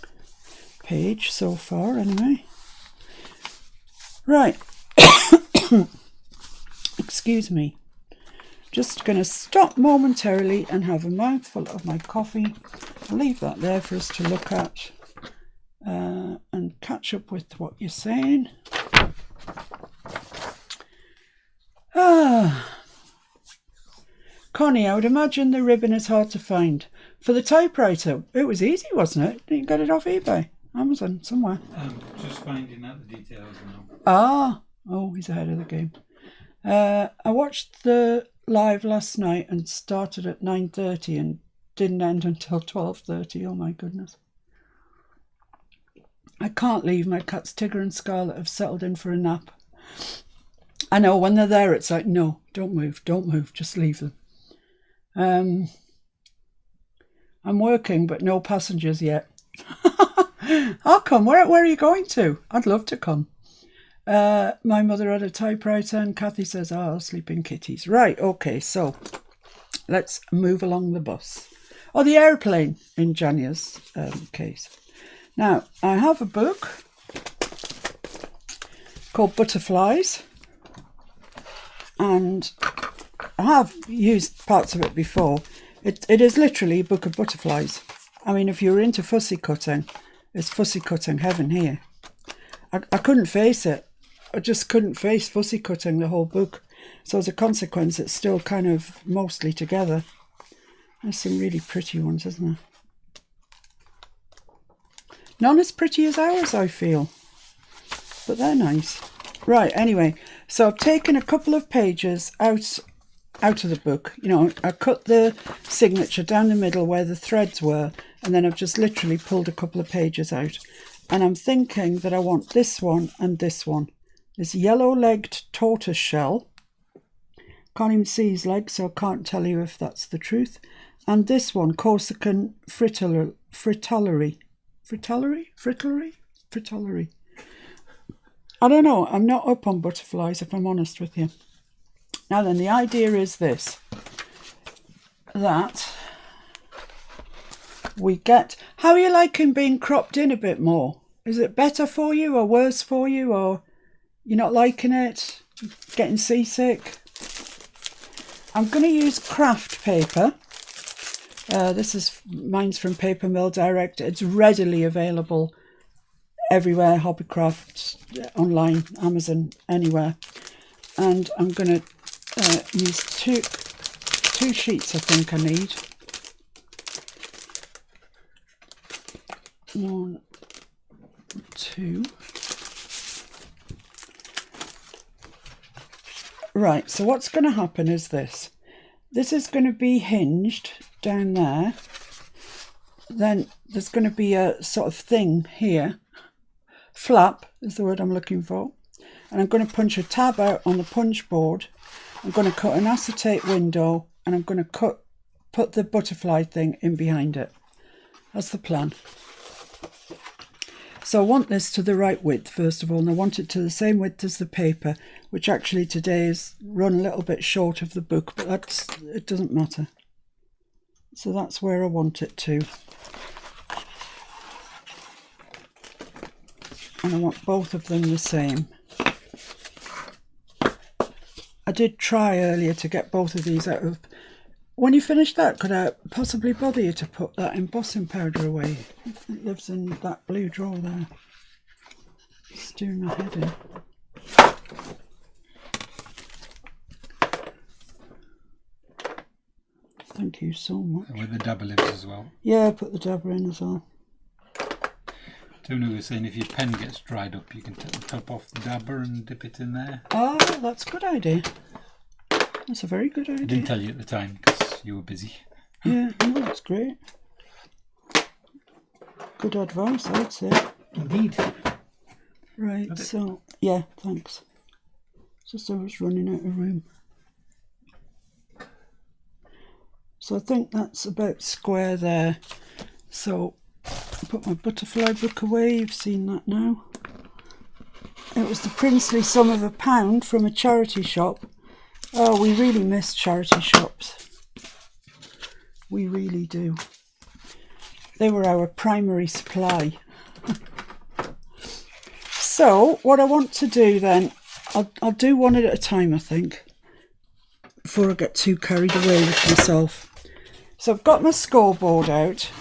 page so far, anyway. Right. Excuse me. Just going to stop momentarily and have a mouthful of my coffee. I'll leave that there for us to look at and catch up with what you're saying. Connie, I would imagine the ribbon is hard to find. For the typewriter, it was easy, wasn't it? Didn't you get it off eBay? Amazon, somewhere. Just finding out the details now. Ah, oh, he's ahead of the game. I watched the live last night and started at 9:30 and didn't end until 12:30. Oh my goodness. I can't leave. My cats Tigger and Scarlet have settled in for a nap. I know when they're there it's like, no, don't move, just leave them. I'm working but no passengers yet. I'll come. Where are you going to? I'd love to come. My mother had a typewriter, and Kathy says, oh, sleeping kitties. Right, okay, so let's move along the bus. Or the airplane in Jania's case. Now, I have a book called Butterflies, and I have used parts of it before. It is literally a book of butterflies. I mean, if you're into fussy cutting, it's fussy cutting heaven here. I couldn't face it. I just couldn't face fussy cutting the whole book. So as a consequence, it's still kind of mostly together. There's some really pretty ones, isn't there? None as pretty as ours, I feel. But they're nice. Right, anyway. So I've taken a couple of pages out of the book. You know, I cut the signature down the middle where the threads were. And then I've just literally pulled a couple of pages out. And I'm thinking that I want this one and this one. This yellow-legged tortoise shell. Can't even see his legs, so I can't tell you if that's the truth. And this one, Corsican fritillary. I don't know. I'm not up on butterflies, if I'm honest with you. Now then, the idea is this. That we get... How are you liking being cropped in a bit more? Is it better for you or worse for you? Or you're not liking it? Getting seasick? I'm going to use craft paper. Mine's from Paper Mill Direct. It's readily available everywhere, Hobbycraft, online, Amazon, anywhere. And I'm going to use two sheets I think I need. 1, 2. Right, so what's going to happen is this. This is going to be hinged down there. Then there's going to be a sort of thing here. Flap is the word I'm looking for. And I'm going to punch a tab out on the punch board. I'm going to cut an acetate window, and I'm going to put the butterfly thing in behind it. That's the plan. So I want this to the right width, first of all, and I want it to the same width as the paper, which actually today is run a little bit short of the book, but it doesn't matter. So that's where I want it to. And I want both of them the same. I did try earlier to get both of these out of... When you finish that, could I possibly bother you to put that embossing powder away? It lives in that blue drawer there. It's doing my head in. Thank you so much. With the dabber lives as well. Yeah, put the dabber in as well. Tony was saying if your pen gets dried up, you can take the top off the dabber and dip it in there. Oh, that's a good idea. That's a very good idea. I didn't tell you at the time because you were busy. Yeah, no, that's great. Good advice, I'd say. Indeed. Right, so, yeah, thanks. Just I was running out of room. So I think that's about square there. So I put my butterfly book away, you've seen that now. It was the princely sum of £1 from a charity shop. Oh, we really miss charity shops. We really do. They were our primary supply. So what I want to do then, I'll do one at a time, I think, before I get too carried away with myself. So I've got my scoreboard out,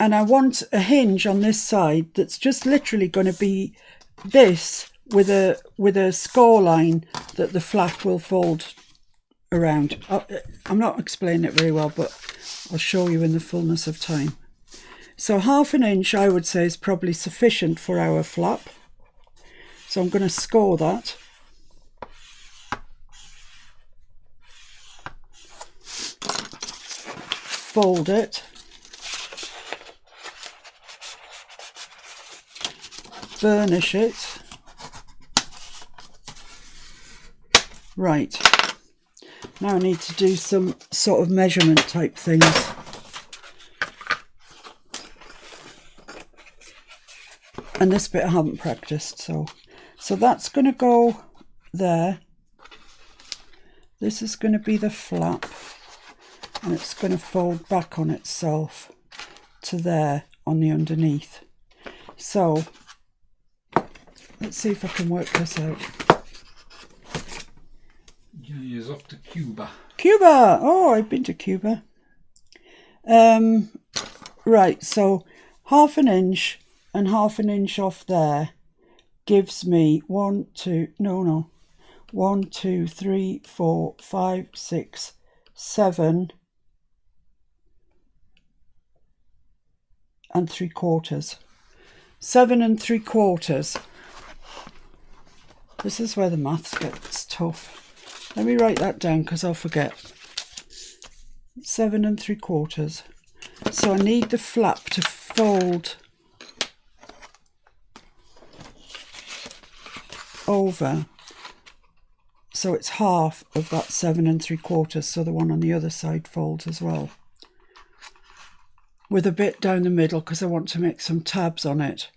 and I want a hinge on this side that's just literally going to be this with a score line that the flap will fold around. I'm not explaining it very well, but I'll show you in the fullness of time. So 1/2 inch I would say is probably sufficient for our flap. So I'm going to score that. Fold it. Burnish it. Right. Now I need to do some sort of measurement type things. And this bit I haven't practiced, so So that's going to go there. This is going to be the flap, and it's going to fold back on itself to there on the underneath. So let's see if I can work this out. Johnny off to Cuba. Cuba! Oh, I've been to Cuba. Right, so 1/2 inch and 1/2 inch off there gives me 1, 2, 3, 4, 5, 6, 7 and 3/4. 7 and 3/4. This is where the maths gets tough. Let me write that down because I'll forget. 7 and 3/4. So I need the flap to fold over, so it's half of that 7 and 3/4, so the one on the other side folds as well, with a bit down the middle because I want to make some tabs on it.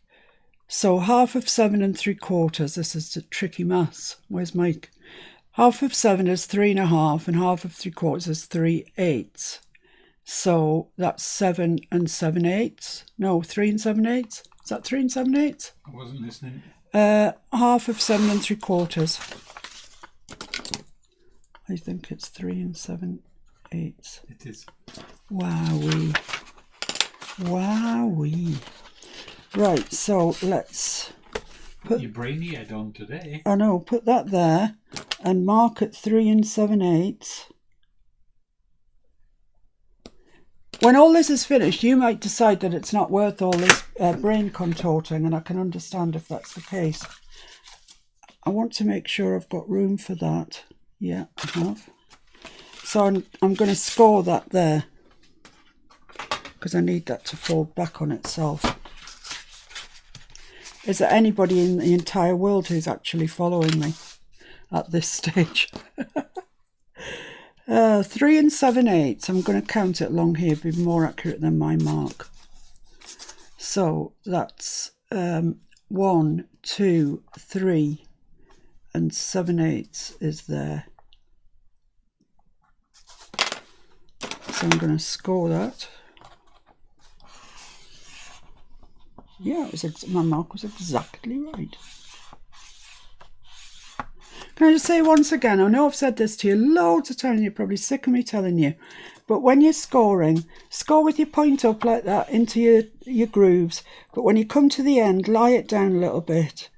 So half of 7 and 3/4, this is the tricky maths. Where's Mike? Half of 7 is 3 1/2, and half of 3/4 is 3/8. So that's 7 and 7/8. No, 3 and 7/8. Is that 3 and 7/8? I wasn't listening. Half of 7 and 3/4. I think it's 3 and 7/8. It is. Wowee. Wowee. Right, so let's put your brainy head on today. I know, put that there and mark at 3 and 7/8. When all this is finished, you might decide that it's not worth all this brain contorting, and I can understand if that's the case. I want to make sure I've got room for that. Yeah, I have. So I'm going to score that there because I need that to fold back on itself. Is there anybody in the entire world who's actually following me at this stage? 3 and 7/8. I'm going to count it along here, be more accurate than my mark. So that's 1, 2, 3 and 7/8 is there. So I'm going to score that. Yeah, my mark was exactly right. Can I just say once again, I know I've said this to you loads of times, you're probably sick of me telling you, but when you're scoring, score with your point up like that into your grooves, but when you come to the end, lie it down a little bit,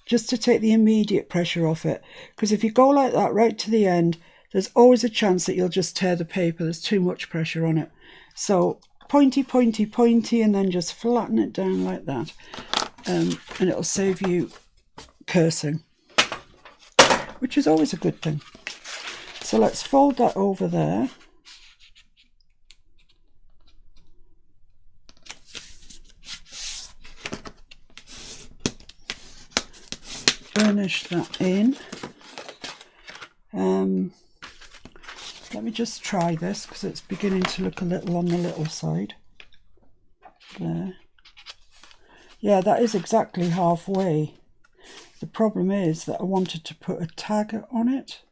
just to take the immediate pressure off it, because if you go like that right to the end, there's always a chance that you'll just tear the paper, there's too much pressure on it. So pointy, pointy, pointy, and then just flatten it down like that, and it'll save you cursing, which is always a good thing. So let's fold that over there. Burnish that in. Let me just try this because it's beginning to look a little on the little side. There. Yeah, that is exactly halfway. The problem is that I wanted to put a tag on it.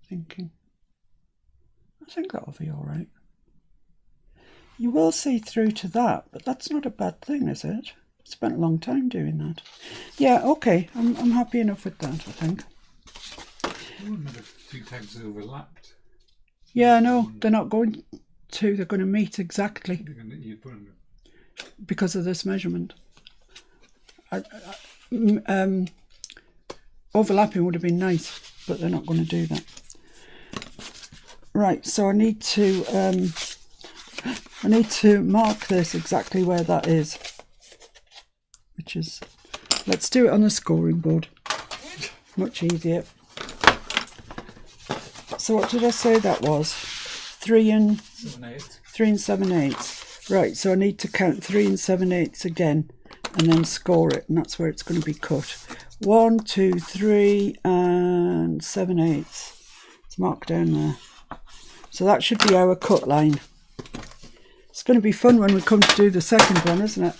Thinking. I think that'll be all right. You will see through to that, but that's not a bad thing, is it? Spent a long time doing that. Yeah, okay. I'm happy enough with that, I think. The two tags overlapped. Yeah, no, they're not going to. They're going to meet exactly because of this measurement. Overlapping would have been nice, but they're not going to do that. Right, so I need to mark this exactly where that is, which is, let's do it on the scoring board. Much easier. So what did I say that was? 3 and 7/8. Right, so I need to count 3 and 7/8 again and then score it, and that's where it's going to be cut. 1, 2, 3 and 7/8. It's marked down there. So that should be our cut line. It's going to be fun when we come to do the second one, isn't it?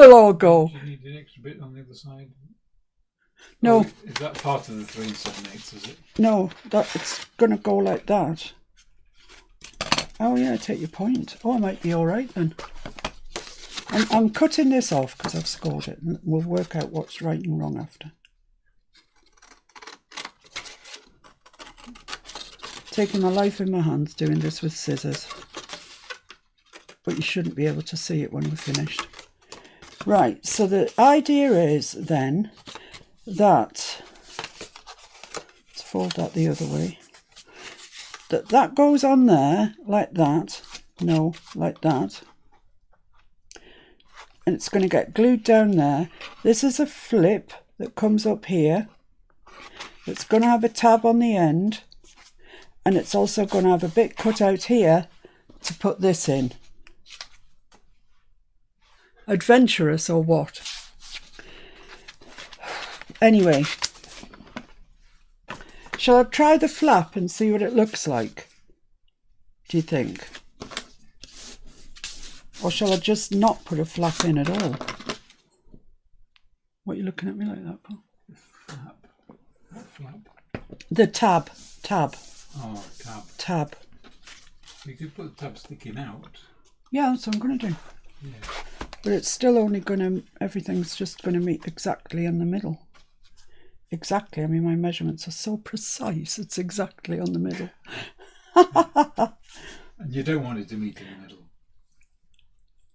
They'll all go. Do you need an extra bit on the other side? No. Oh, is that part of the 3 7/8, is it? No, it's going to go like that. Oh yeah, I take your point. Oh, I might be all right then. I'm cutting this off because I've scored it, and we'll work out what's right and wrong after. Taking my life in my hands doing this with scissors. But you shouldn't be able to see it when we're finished. Right, so the idea is then that, let's fold that the other way, that goes on there like that, no, like that, and it's going to get glued down there. This is a flip that comes up here. It's going to have a tab on the end, and it's also going to have a bit cut out here to put this in. Adventurous or what? Anyway, shall I try the flap and see what it looks like? Do you think? Or shall I just not put a flap in at all? What are you looking at me like that for? Flap. What flap? The tab. Tab. Oh, tab. Tab. You could put the tab sticking out. Yeah, that's what I'm going to do. Yeah. But it's still only going to, everything's just going to meet exactly in the middle. Exactly. I mean, my measurements are so precise. It's exactly on the middle. And you don't want it to meet in the middle.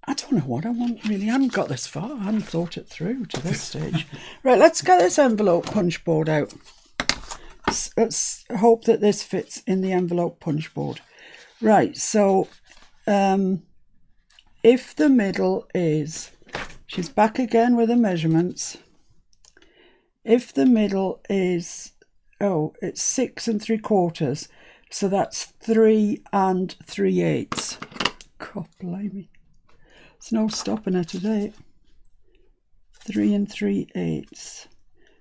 I don't know what I want, really. I haven't got this far. I haven't thought it through to this stage. Right, let's get this envelope punch board out. Let's hope that this fits in the envelope punch board. Right, so if the middle is, she's back again with the measurements. If the middle is, oh, it's 6 3/4, so that's 3 3/8. God blimey. There's no stopping her today. 3 3/8.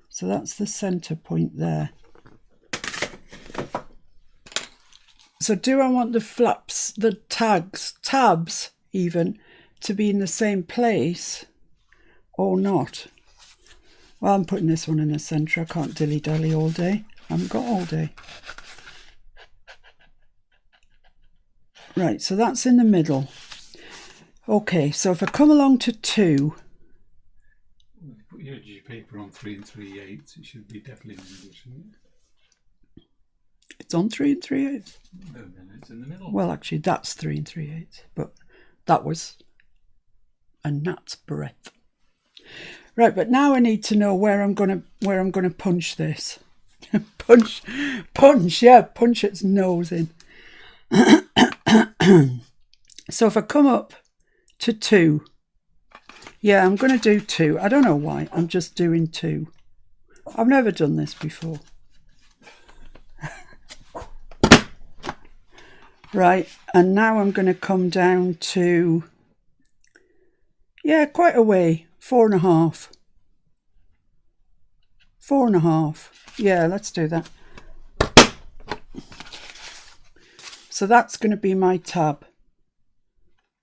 So that's the centre point there. So do I want the flaps, the tabs even, to be in the same place or not? Well, I'm putting this one in the centre. I can't dilly-dally all day. I haven't got all day. Right, so that's in the middle. Okay, so if I come along to 2... Put your paper on 3 3/8. It should be definitely in the middle, shouldn't it? It's on 3 3/8. No, then it's in the middle. Well, actually, that's 3 3/8, but that was a gnat's breath. Right, but now I need to know where I'm gonna punch this. punch, yeah, punch its nose in. So if I come up to 2, yeah, I'm going to do 2. I don't know why. I'm just doing 2. I've never done this before. Right, and now I'm going to come down to, yeah, quite a way, 4.5. 4.5. Yeah, let's do that. So that's going to be my tab.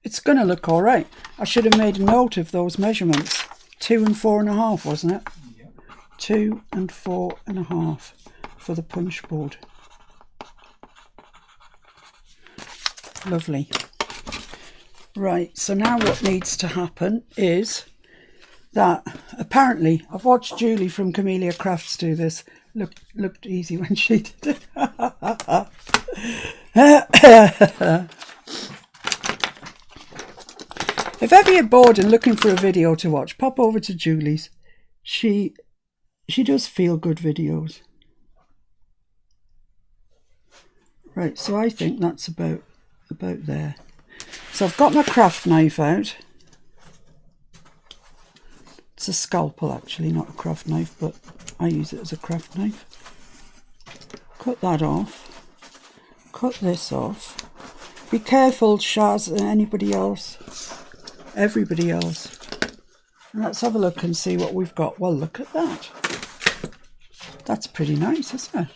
It's going to look all right. I should have made a note of those measurements. 2 and 4.5, wasn't it? Yep. 2 and 4.5 for the punch board. Lovely. Right, so now what needs to happen is that apparently I've watched Julie from Camellia Crafts do this. Looked easy when she did it. If ever you're bored and looking for a video to watch, pop over to Julie's. She does feel good videos. Right, so I think that's about there. So I've got my craft knife out. It's a scalpel actually, not a craft knife, but I use it as a craft knife. Cut that off. Cut this off. Be careful, Shaz, and anybody else. Everybody else. And let's have a look and see what we've got. Well, look at that. That's pretty nice, isn't it?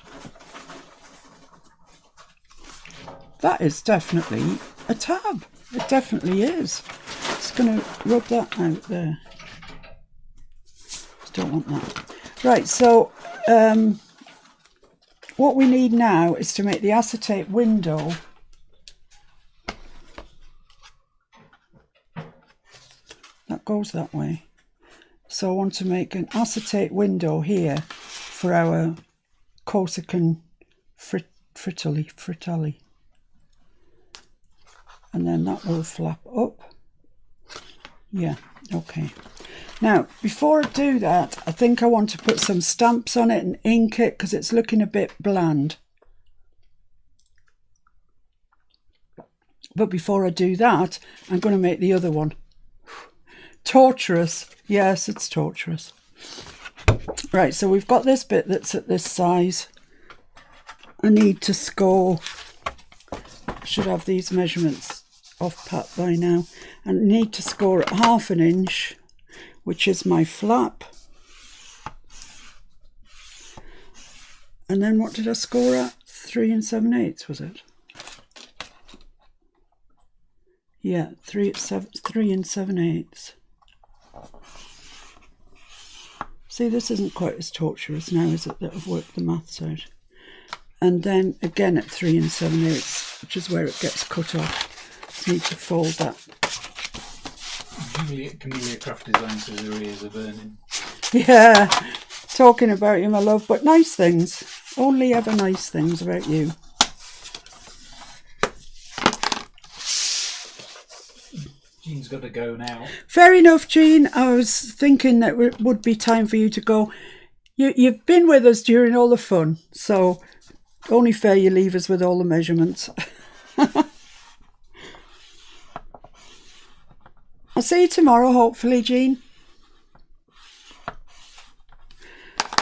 That is definitely a tab. It definitely is. Just going to rub that out there. Don't want that. Right, so what we need now is to make the acetate window that goes that way. So I want to make an acetate window here for our Corsican fritolli. And then that will flap up. Yeah, okay. Now, before I do that, I think I want to put some stamps on it and ink it because it's looking a bit bland. But before I do that, I'm going to make the other one. Torturous. Yes, it's torturous. Right, so we've got this bit that's at this size. I need to score. I should have these measurements off pat by now. I need to score at 1/2 inch, which is my flap. And then what did I score at? 3 7/8, was it? Yeah, 3 7/8. See, this isn't quite as torturous now, is it, that I've worked the maths out. And then again at 3 7/8, which is where it gets cut off. Just need to fold that. Camellia Craft Design says her ears are burning. Yeah, talking about you, my love, but nice things. Only ever nice things about you. Jean's got to go now. Fair enough, Jean. I was thinking that it would be time for you to go. You've been with us during all the fun, so only fair you leave us with all the measurements. I'll see you tomorrow, hopefully, Jean.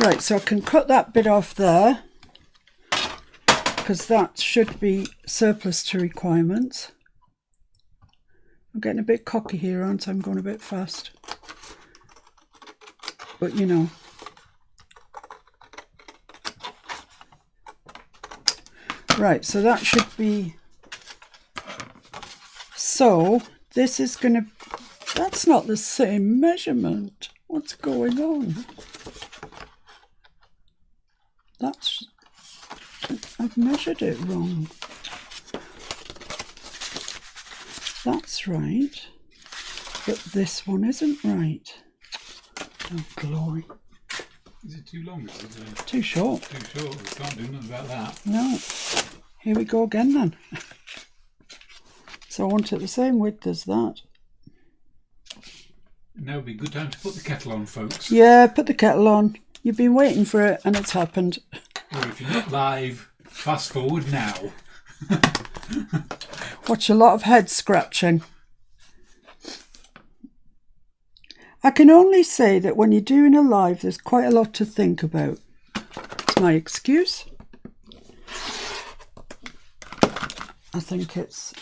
Right, so I can cut that bit off there because that should be surplus to requirements. I'm getting a bit cocky here, aren't I? I'm going a bit fast. But, you know. Right, so that should be... So, this is going to... That's not the same measurement. What's going on? That's... I've measured it wrong. That's right. But this one isn't right. Oh, glory. Is it too long? Is it too short? Too short. We can't do nothing about that. No. Here we go again then. So I want it the same width as that. Now would be a good time to put the kettle on, folks. Yeah, put the kettle on. You've been waiting for it and it's happened. Or if you're not live, fast forward now. Watch a lot of head scratching. I can only say that when you're doing a live, there's quite a lot to think about. It's my excuse. I think it's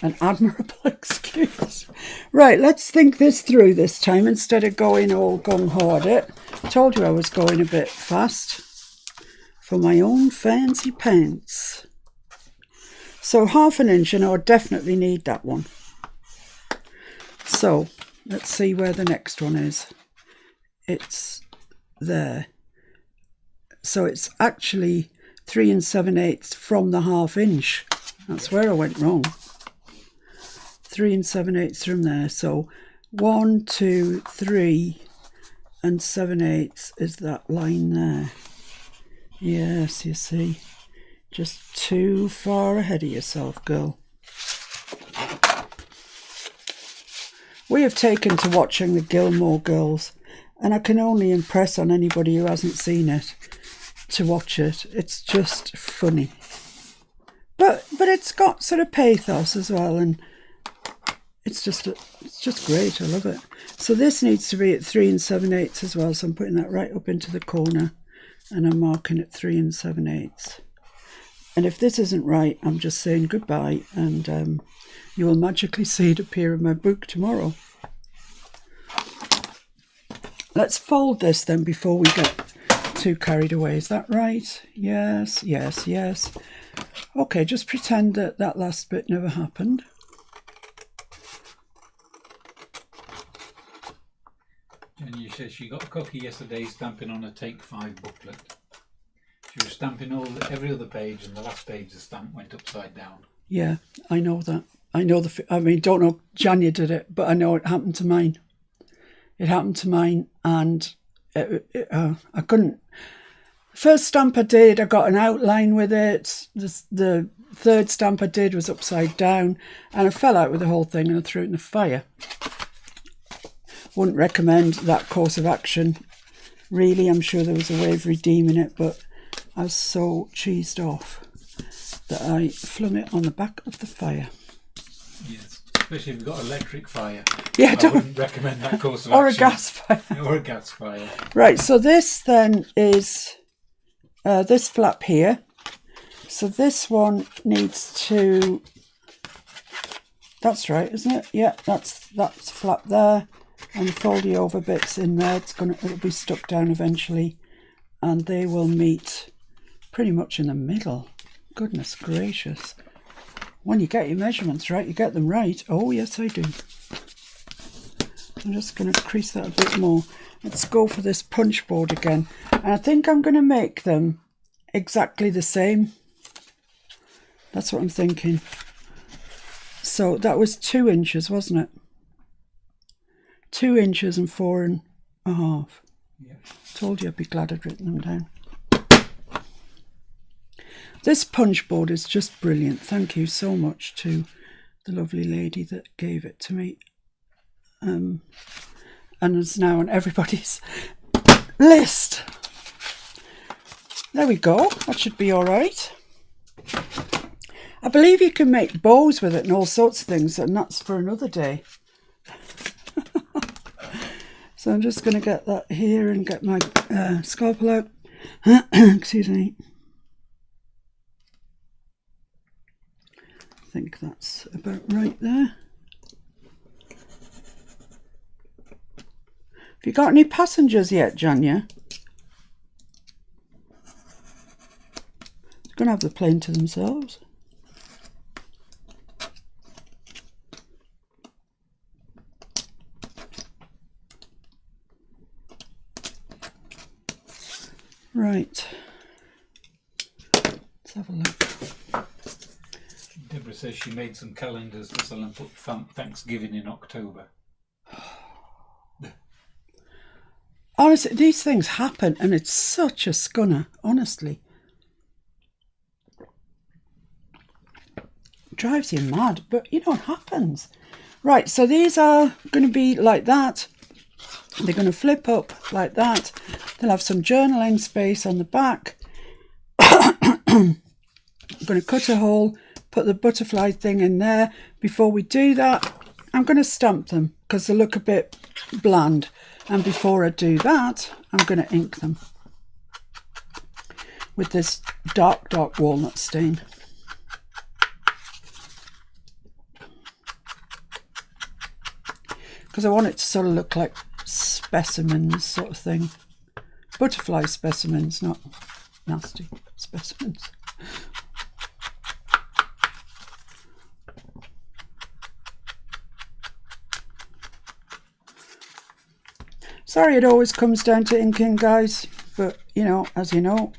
an admirable excuse. Right, let's think this through this time instead of going all gung-ho at it. I told you I was going a bit fast for my own fancy pants. So 1/2 inch, and I definitely need that one. So let's see where the next one is. It's there. So it's actually 3 7/8 from the 1/2 inch. That's where I went wrong. 3 7/8 from there. So 1, 2, 3 and 7/8 is that line there. Yes, you see. Just too far ahead of yourself, girl. We have taken to watching the Gilmore Girls, and I can only impress on anybody who hasn't seen it to watch it. It's just funny. But it's got sort of pathos as well, and it's just great. I love it. So this needs to be at 3 7/8 as well, so I'm putting that right up into the corner, and I'm marking it 3 7/8. And if this isn't right, I'm just saying goodbye, and you will magically see it appear in my book tomorrow. Let's fold this then before we get too carried away. Is that right? Yes, yes, yes. Okay, just pretend that that last bit never happened. And you says she got a cookie yesterday stamping on a Take 5 booklet. She was stamping every other page, and the last page the stamp went upside down. Yeah, I know that. I know I mean, don't know if Janya did it, but I know it happened to mine. It happened to mine, and I couldn't. First stamp I did, I got an outline with it. The third stamp I did was upside down, and I fell out with the whole thing and I threw it in the fire. Wouldn't recommend that course of action. Really, I'm sure there was a way of redeeming it, but I was so cheesed off that I flung it on the back of the fire. Yes, especially if you've got electric fire. Yeah, I wouldn't recommend that course of action. Or a gas fire. Or a gas fire. Right, so this then is this flap here. So this one needs to... That's right, isn't it? Yeah, that's flap there. And the foldy over bits in there. It'll be stuck down eventually, and they will meet pretty much in the middle. Goodness gracious! When you get your measurements right, you get them right. Oh yes, I do. I'm just going to crease that a bit more. Let's go for this punch board again, and I think I'm going to make them exactly the same. That's what I'm thinking. So that was 2 inches, wasn't it? 2 inches and 4.5. Yeah. Told you I'd be glad I'd written them down. This punch board is just brilliant. Thank you so much to the lovely lady that gave it to me. And it's now on everybody's list. There we go. That should be all right. I believe you can make bows with it and all sorts of things, and that's for another day. So I'm just going to get that here and get my scalpel out. Excuse me. I think that's about right there. Have you got any passengers yet, Janya? They're going to have the plane to themselves. Right, let's have a look. Deborah says she made some calendars to sell and put Thanksgiving in October. Honestly, these things happen, and it's such a scunner, honestly. It drives you mad, but you know, it happens. Right, so these are going to be like that. They're going to flip up like that. They'll have some journaling space on the back. I'm going to cut a hole, put the butterfly thing in there. Before we do that, I'm going to stamp them because they look a bit bland. And before I do that, I'm going to ink them with this dark walnut stain. Because I want it to sort of look like specimens sort of thing. Butterfly specimens, not nasty specimens. Sorry it always comes down to inking, guys, but you know, as you know,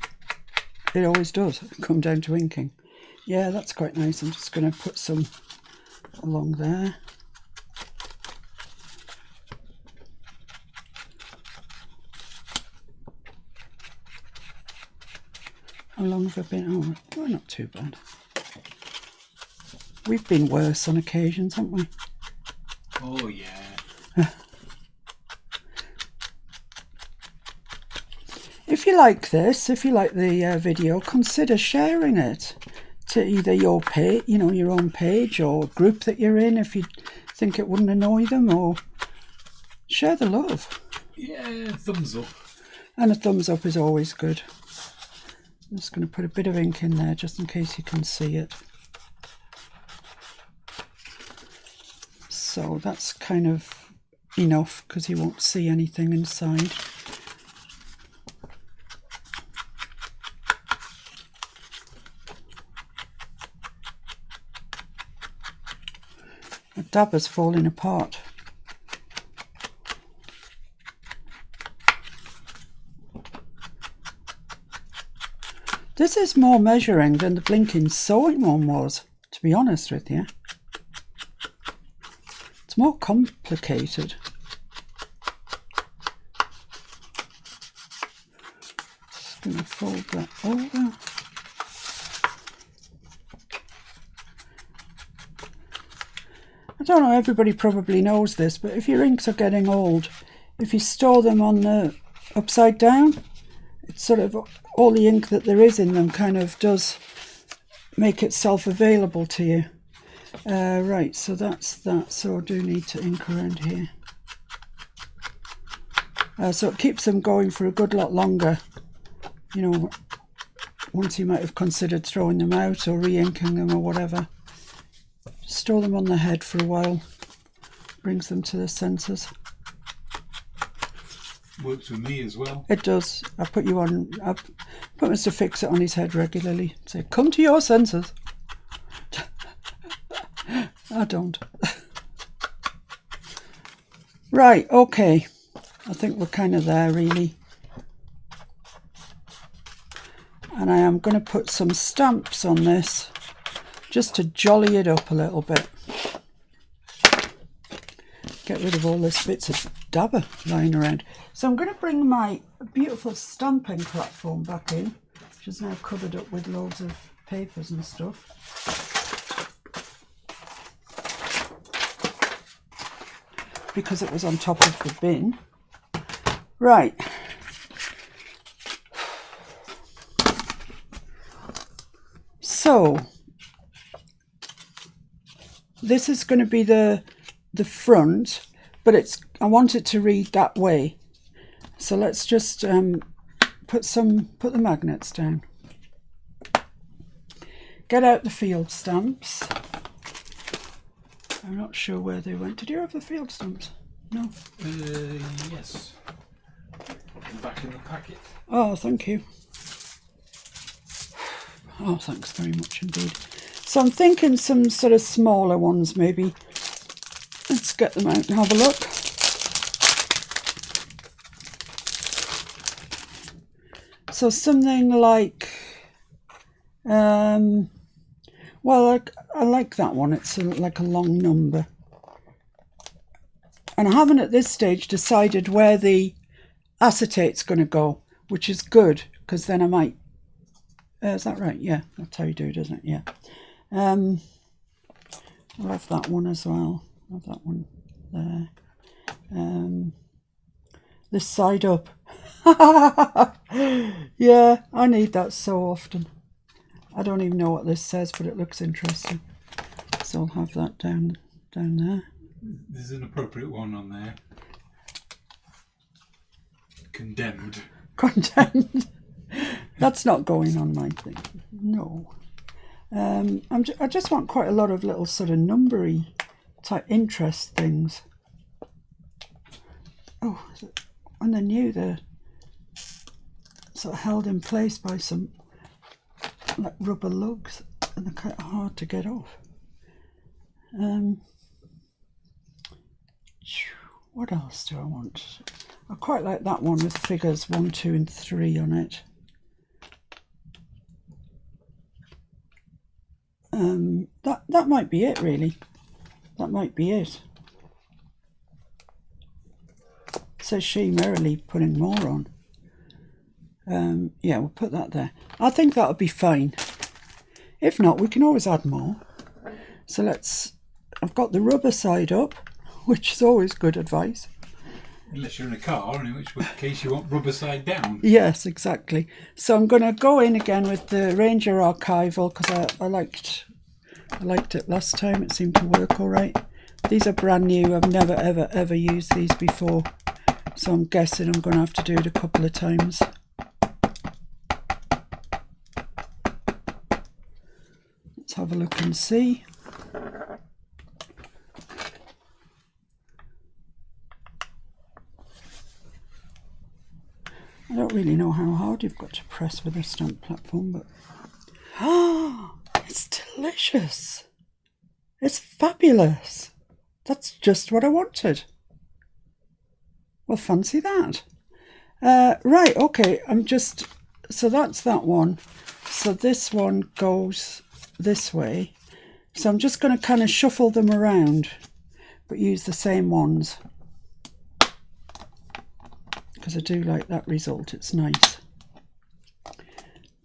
it always does come down to inking. Yeah, that's quite nice. I'm just going to put some along there. How long have I been? Oh, not too bad. We've been worse on occasions, haven't we? Oh, yeah. If you like this, if you like the video, consider sharing it to either your page, you know, your own page, or group that you're in if you think it wouldn't annoy them, or share the love. Yeah, thumbs up. And a thumbs up is always good. I'm just going to put a bit of ink in there just in case you can see it. So that's kind of enough because you won't see anything inside. My dabber's falling apart. This is more measuring than the blinking sewing one was, to be honest with you. It's more complicated. Just going to fold that over. I don't know, everybody probably knows this, but if your inks are getting old, if you store them on the upside down, it's sort of all the ink that there is in them kind of does make itself available to you. Right, so that's that. So I do need to ink around here. So it keeps them going for a good lot longer. You know, once you might have considered throwing them out or re-inking them or whatever. Store them on the head for a while. Brings them to the senses. Works with me as well. It does. I put Mr. Fix-It on his head regularly. Say, come to your senses. I don't. Right, okay. I think we're kind of there, really. And I am going to put some stamps on this, just to jolly it up a little bit. Get rid of all this bits of dabber lying around. So I'm going to bring my beautiful stamping platform back in, which is now covered up with loads of papers and stuff. Because it was on top of the bin. Right. So this is going to be the front, but I want it to read that way. So let's just put the magnets down. Get out the field stamps. I'm not sure where they went. Did you have the field stamps? No. Yes. Back in the packet. Oh, thank you. Oh, thanks very much indeed. So I'm thinking some sort of smaller ones maybe. Let's get them out and have a look. So something like, well, I like that one. It's like a long number. And I haven't at this stage decided where the acetate's going to go, which is good, because then I might... is that right? Yeah, that's how you do it, isn't it? Yeah. I'll have that one as well. I'll have that one there. This side up. Yeah, I need that so often. I don't even know what this says, but it looks interesting. So I'll have that down there. There's an appropriate one on there. Condemned. Condemned. That's not going on my thing. No. I just want quite a lot of little sort of numbery type interest things. Oh, and they're new. They're sort of held in place by some like rubber lugs, and they're quite hard to get off. What else do I want? I quite like that one with figures 1, 2 and 3 on it. That might be it, really. That might be it. Says she merrily putting more on. Yeah, we'll put that there. I think that'll be fine. If not, we can always add more. So I've got the rubber side up, which is always good advice. Unless you're in a car, in which case you want rubber side down. Yes, exactly. So I'm going to go in again with the Ranger Archival, because I liked it last time. It seemed to work all right. These are brand new. I've never ever used these before, so I'm guessing I'm going to have to do it a couple of times. Let's have a look and see. I don't really know how hard you've got to press with a stamp platform, but it's delicious. It's fabulous. That's just what I wanted. Well, fancy that. Right, okay, so that's that one. So this one goes this way. So I'm just going to kind of shuffle them around, but use the same ones. Because I do like that result, it's nice.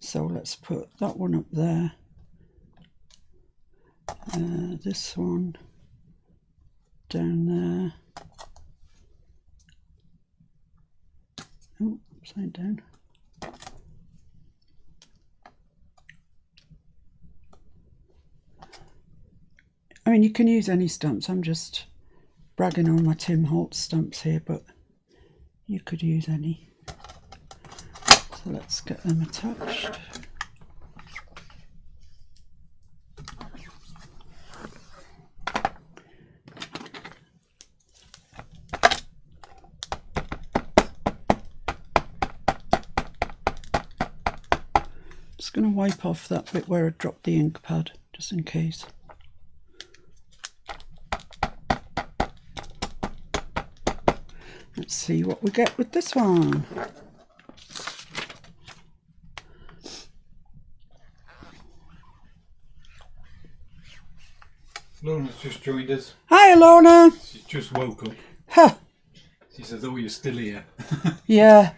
So let's put that one up there. This one down there. Oh, upside down. I mean, you can use any stamps. I'm just bragging on my Tim Holtz stamps here, but you could use any. So let's get them attached. Just going to wipe off that bit where I dropped the ink pad, just in case. Let's see what we get with this one. Lorna's just joined us. Hi, Lorna. She just woke up. Huh. She says, "Oh, you're still here." Yeah.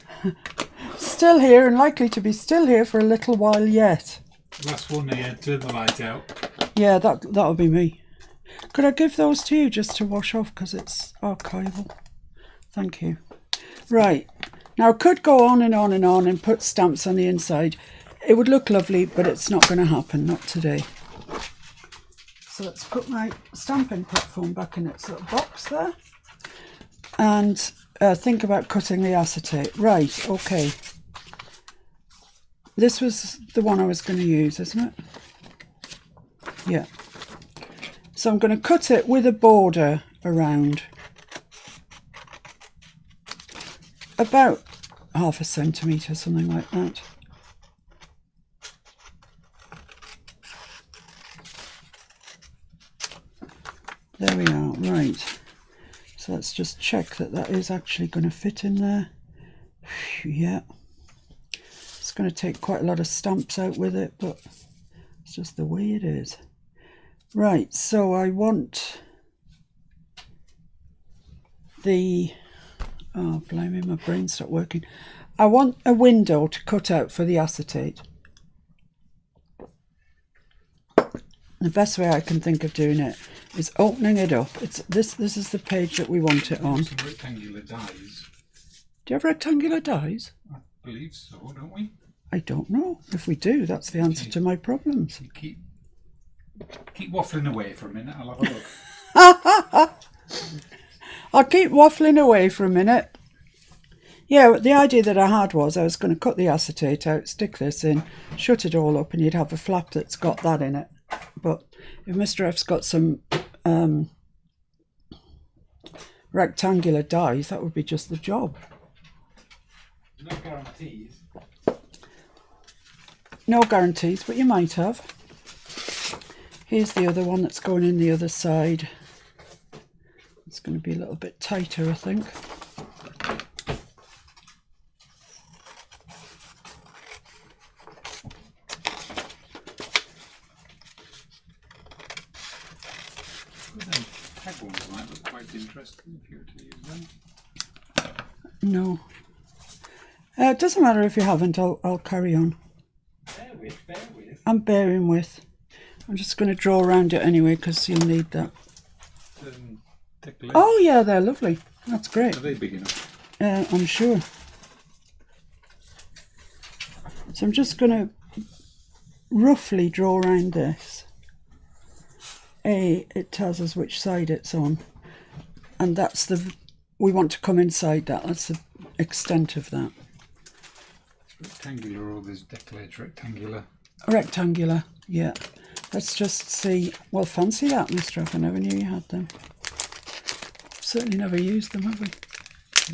Still here and likely to be still here for a little while yet. Last one here, turn the light out. Yeah, that'll be me. Could I give those to you just to wash off because it's archival? Thank you. Right, now I could go on and on and on and put stamps on the inside. It would look lovely, but it's not going to happen, not today. So let's put my stamping platform back in its little box there. And think about cutting the acetate. Right, okay. This was the one I was going to use, isn't it? Yeah. So I'm going to cut it with a border around. About 1/2 centimetre, something like that. There we are, right. So let's just check that that is actually going to fit in there. Yeah. It's going to take quite a lot of stamps out with it, but it's just the way it is. Right, so I want the... Oh, blimey, my brain stopped working. I want a window to cut out for the acetate. The best way I can think of doing it is opening it up. It's this is the page that we want it on. Some rectangular dies. Do you have rectangular dies? I believe so, don't we? I don't know. If we do, that's the answer to my problems. You keep waffling away for a minute, I'll have a look. I'll keep waffling away for a minute. Yeah, the idea that I had was I was going to cut the acetate out, stick this in, shut it all up, and you'd have a flap that's got that in it. But if Mr. F's got some rectangular dies, that would be just the job. No guarantees. No guarantees, but you might have. Here's the other one that's going in the other side. It's going to be a little bit tighter, I think. The tag ones might look quite interesting if you were to use them. No. It doesn't matter if you haven't, I'll carry on. Bear with. I'm bearing with. I'm just going to draw around it anyway because you'll need that. Oh yeah, they're lovely. That's great. Are they big enough? I'm sure. So I'm just going to roughly draw around this. It tells us which side it's on, and that's we want to come inside that. That's the extent of that. Rectangular, or this decollage rectangular? Rectangular, yeah. Let's just see. Well, fancy that, Mr. F. I never knew you had them. Certainly never used them, have we?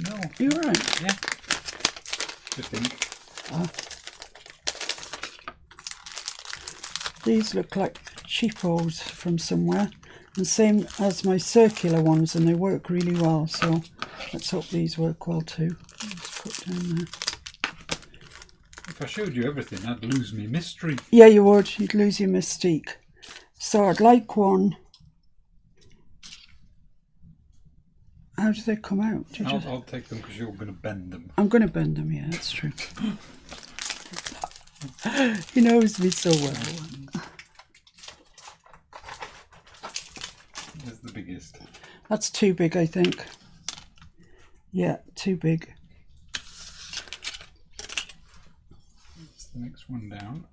No. You all right? Yeah. Just think. These look like cheapos from somewhere, and same as my circular ones, and they work really well. So let's hope these work well too. Let's put down there. If I showed you everything, I'd lose me mystery. Yeah, you would. You'd lose your mystique. So I'd like one. How do they come out? I'll take them because you're going to bend them. I'm going to bend them, yeah, that's true. He knows me so well. There's the biggest. That's too big, I think. Yeah, too big. That's the next one down.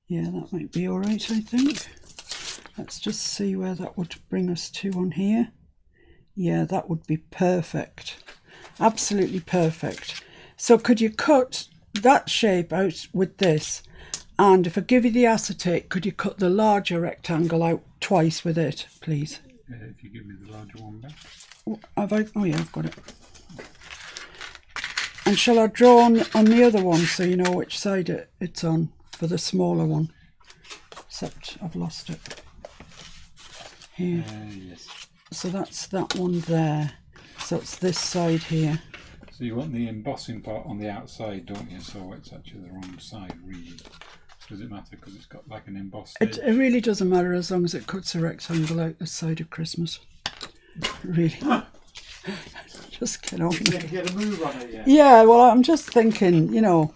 Yeah, that might be all right, I think. Let's just see where that would bring us to on here. Yeah, that would be perfect. Absolutely perfect. So could you cut that shape out with this? And if I give you the acetate, could you cut the larger rectangle out twice with it, please? If you give me the larger one back. Have I? Oh yeah, I've got it. And shall I draw on the other one so you know which side it's on for the smaller one? Except I've lost it. Here. Yes. So that's that one there. So it's this side here. So you want the embossing part on the outside, don't you? So it's actually the wrong side, really. Does it matter because it's got like an embossed edge? It really doesn't matter as long as it cuts a rectangle out the side of Christmas. Really. Just get on. You can get a move on it, yeah? Yeah, well, I'm just thinking, you know,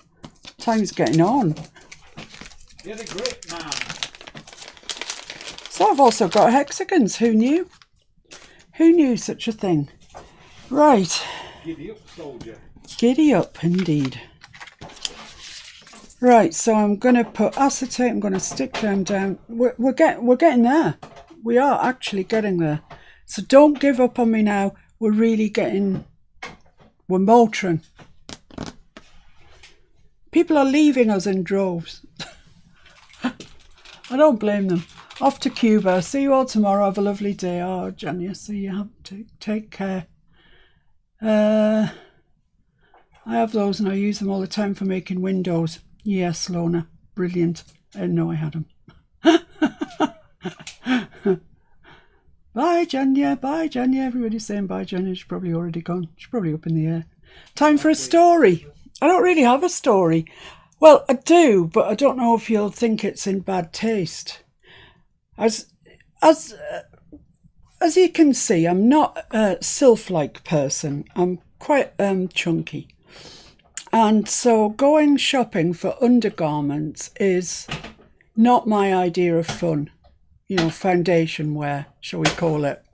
time's getting on. Get a grip, man. So I've also got hexagons. Who knew? Who knew such a thing? Right. Giddy up, soldier. Giddy up, indeed. Right, so I'm going to put acetate. I'm going to stick them down. We're getting there. We are actually getting there. So don't give up on me now. We're really getting... We're motoring. People are leaving us in droves. I don't blame them. Off to Cuba. See you all tomorrow. Have a lovely day. Oh, Jania, see you. Take care. I have those and I use them all the time for making windows. Yes, Lorna. Brilliant. I didn't know I had them. Bye, Jania. Bye, Jania. Everybody's saying bye, Jania. She's probably already gone. She's probably up in the air. Time for a story. I don't really have a story. Well, I do, but I don't know if you'll think it's in bad taste. As you can see, I'm not a sylph-like person. I'm quite chunky. And so going shopping for undergarments is not my idea of fun. You know, foundation wear, shall we call it.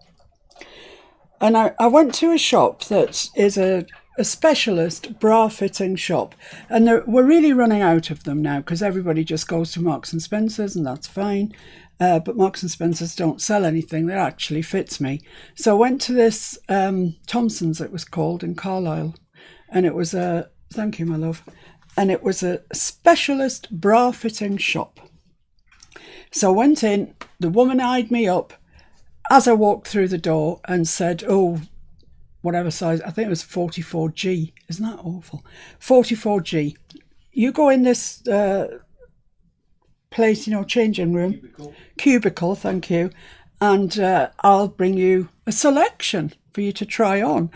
And I went to a shop that is a specialist bra fitting shop, and we're really running out of them now because everybody just goes to Marks and Spencer's, and that's fine. But Marks and Spencer's don't sell anything that actually fits me. So I went to this Thompson's, it was called, in Carlisle, and it was thank you, my love, and it was a specialist bra fitting shop. So I went in, the woman eyed me up as I walked through the door and said, oh, whatever size, I think it was 44G. Isn't that awful? 44G. You go in this place, you know, changing room. Cubicle, thank you. And I'll bring you a selection for you to try on.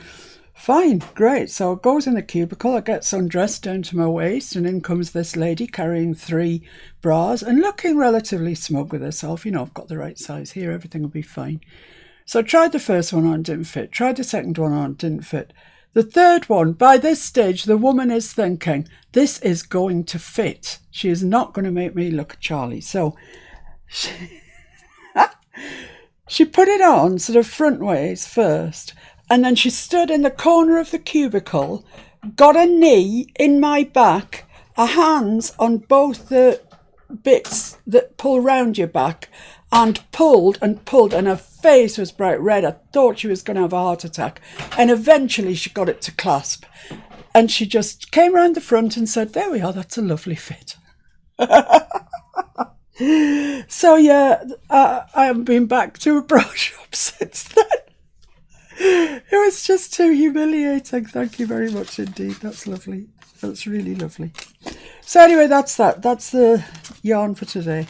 Fine, great. So it goes in the cubicle, I get undressed down to my waist, and in comes this lady carrying 3 bras and looking relatively smug with herself. You know, I've got the right size here, everything will be fine. So I tried the first one on, didn't fit. Tried the second one on, didn't fit. The third one, by this stage, the woman is thinking, this is going to fit. She is not going to make me look at Charlie. So she put it on sort of front ways first. And then she stood in the corner of the cubicle, got a knee in my back, her hands on both the bits that pull round your back, and pulled, and her face was bright red. I thought she was going to have a heart attack. And eventually she got it to clasp. And she just came round the front and said, there we are, that's a lovely fit. So yeah, I haven't been back to a bra shop since then. It was just too humiliating. Thank you very much indeed. That's lovely. That's really lovely. So anyway, that's that. That's the yarn for today.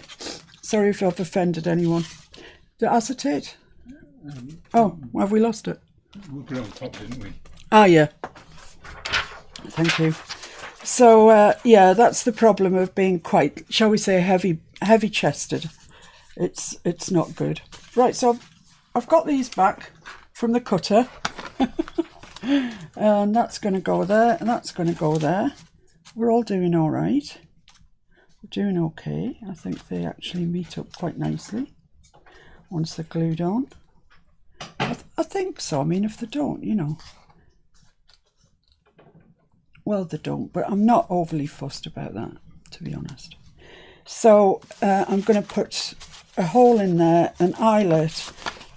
Sorry if I've offended anyone. The acetate? Oh, have we lost it? We put it on top, didn't we? Ah, yeah. Thank you. So yeah, that's the problem of being quite, shall we say, heavy chested. It's not good. Right, so I've got these back from the cutter, and that's going to go there, and that's going to go there. We're all doing all right. We're doing okay. I think they actually meet up quite nicely once they're glued on. I think so. I mean, if they don't, you know. Well, they don't, but I'm not overly fussed about that, to be honest. So I'm going to put a hole in there, an eyelet,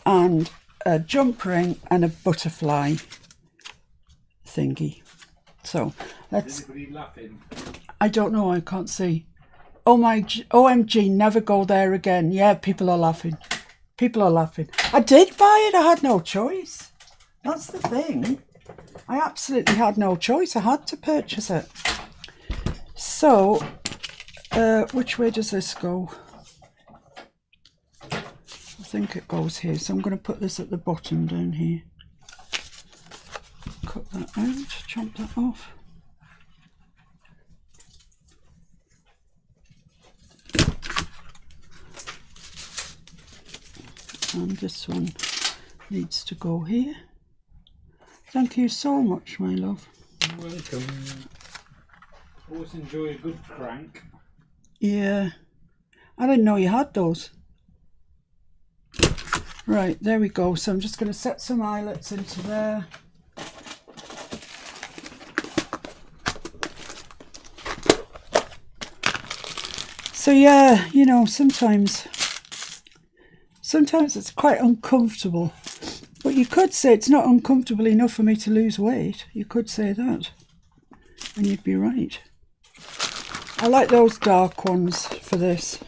and a jump ring and a butterfly thingy. So let's. Is anybody laughing? I don't know. I can't see. Oh my OMG! Never go there again. Yeah, people are laughing. People are laughing. I did buy it. I had no choice. That's the thing. I absolutely had no choice. I had to purchase it. So, which way does this go? I think it goes here. So I'm going to put this at the bottom down here. Cut that out, chop that off. And this one needs to go here. Thank you so much, my love. You're welcome. Always enjoy a good crank. Yeah, I didn't know you had those. Right, there we go. So I'm just going to set some eyelets into there. So yeah, you know, sometimes it's quite uncomfortable. But you could say it's not uncomfortable enough for me to lose weight. You could say that. And you'd be right. I like those dark ones for this.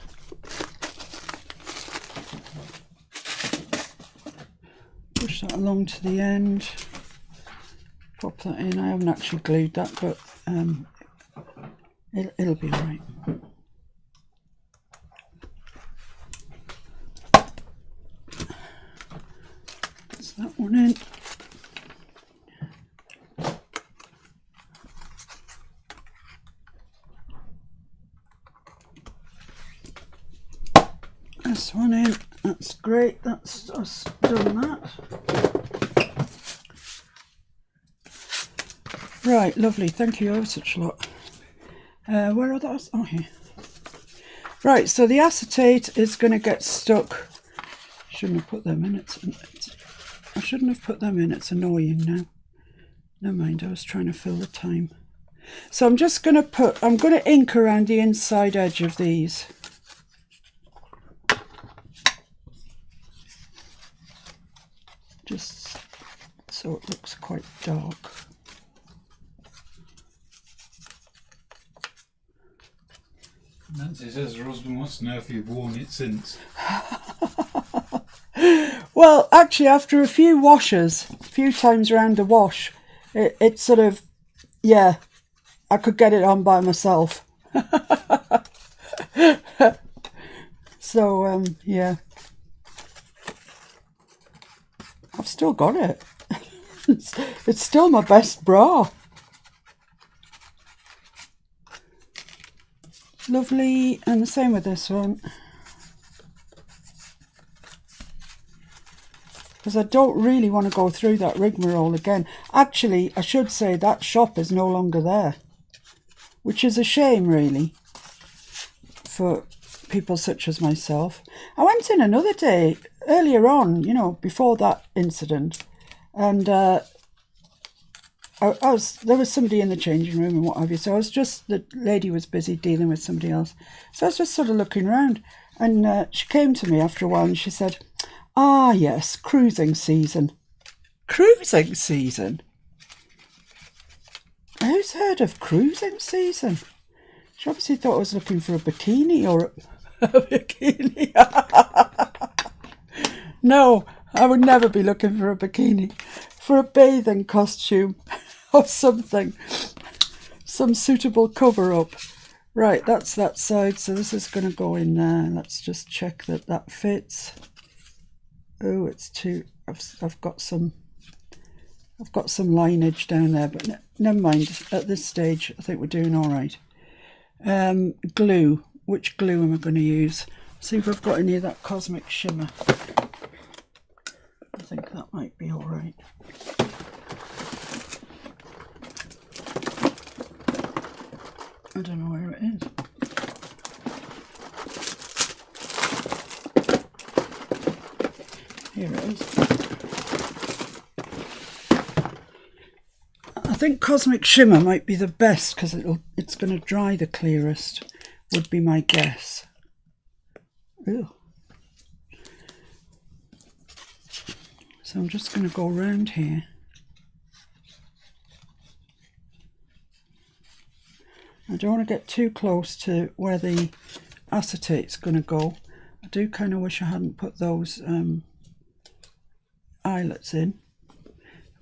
Push that along to the end. Pop that in. I haven't actually glued that, but it'll be right. That's that one in. This one in. That's great. That's us done that. Right, lovely. Thank you ever such a lot. Where are those? Oh, here. Right, so the acetate is going to get stuck. Shouldn't have put them in. I shouldn't have put them in. It's annoying now. Never mind. I was trying to fill the time. So I'm just going to I'm going to ink around the inside edge of these. Just so it looks quite dark. Nancy says her husband wants to know if you've worn it since. Well, actually, after a few washes, a few times around the wash, it sort of, yeah, I could get it on by myself. So, yeah. I've still got it. It's still my best bra. Lovely, and the same with this one. Because I don't really want to go through that rigmarole again. Actually, I should say that shop is no longer there, which is a shame, really, for people such as myself. I went in another day, earlier on, you know, before that incident, and there was somebody in the changing room and what have you, so the lady was busy dealing with somebody else, so I was just sort of looking around, and she came to me after a while and she said, "Ah, yes, cruising season." Cruising season? Who's heard of cruising season? She obviously thought I was looking for a bikini or a bikini. No, I would never be looking for a bikini. For a bathing costume or something. Some suitable cover-up. Right, that's that side, so this is going to go in there. Let's just check that that fits. Oh, it's too... I've got some I've got some lineage down there, but never mind. At this stage, I think we're doing all right. Glue. Which glue am I going to use? See if I've got any of that Cosmic Shimmer. I think that might be all right. I don't know where it is. Here it is. I think Cosmic Shimmer might be the best because it's going to dry the clearest, would be my guess. Ew. So I'm just going to go around here. I don't want to get too close to where the acetate's going to go. I do kind of wish I hadn't put those eyelets in,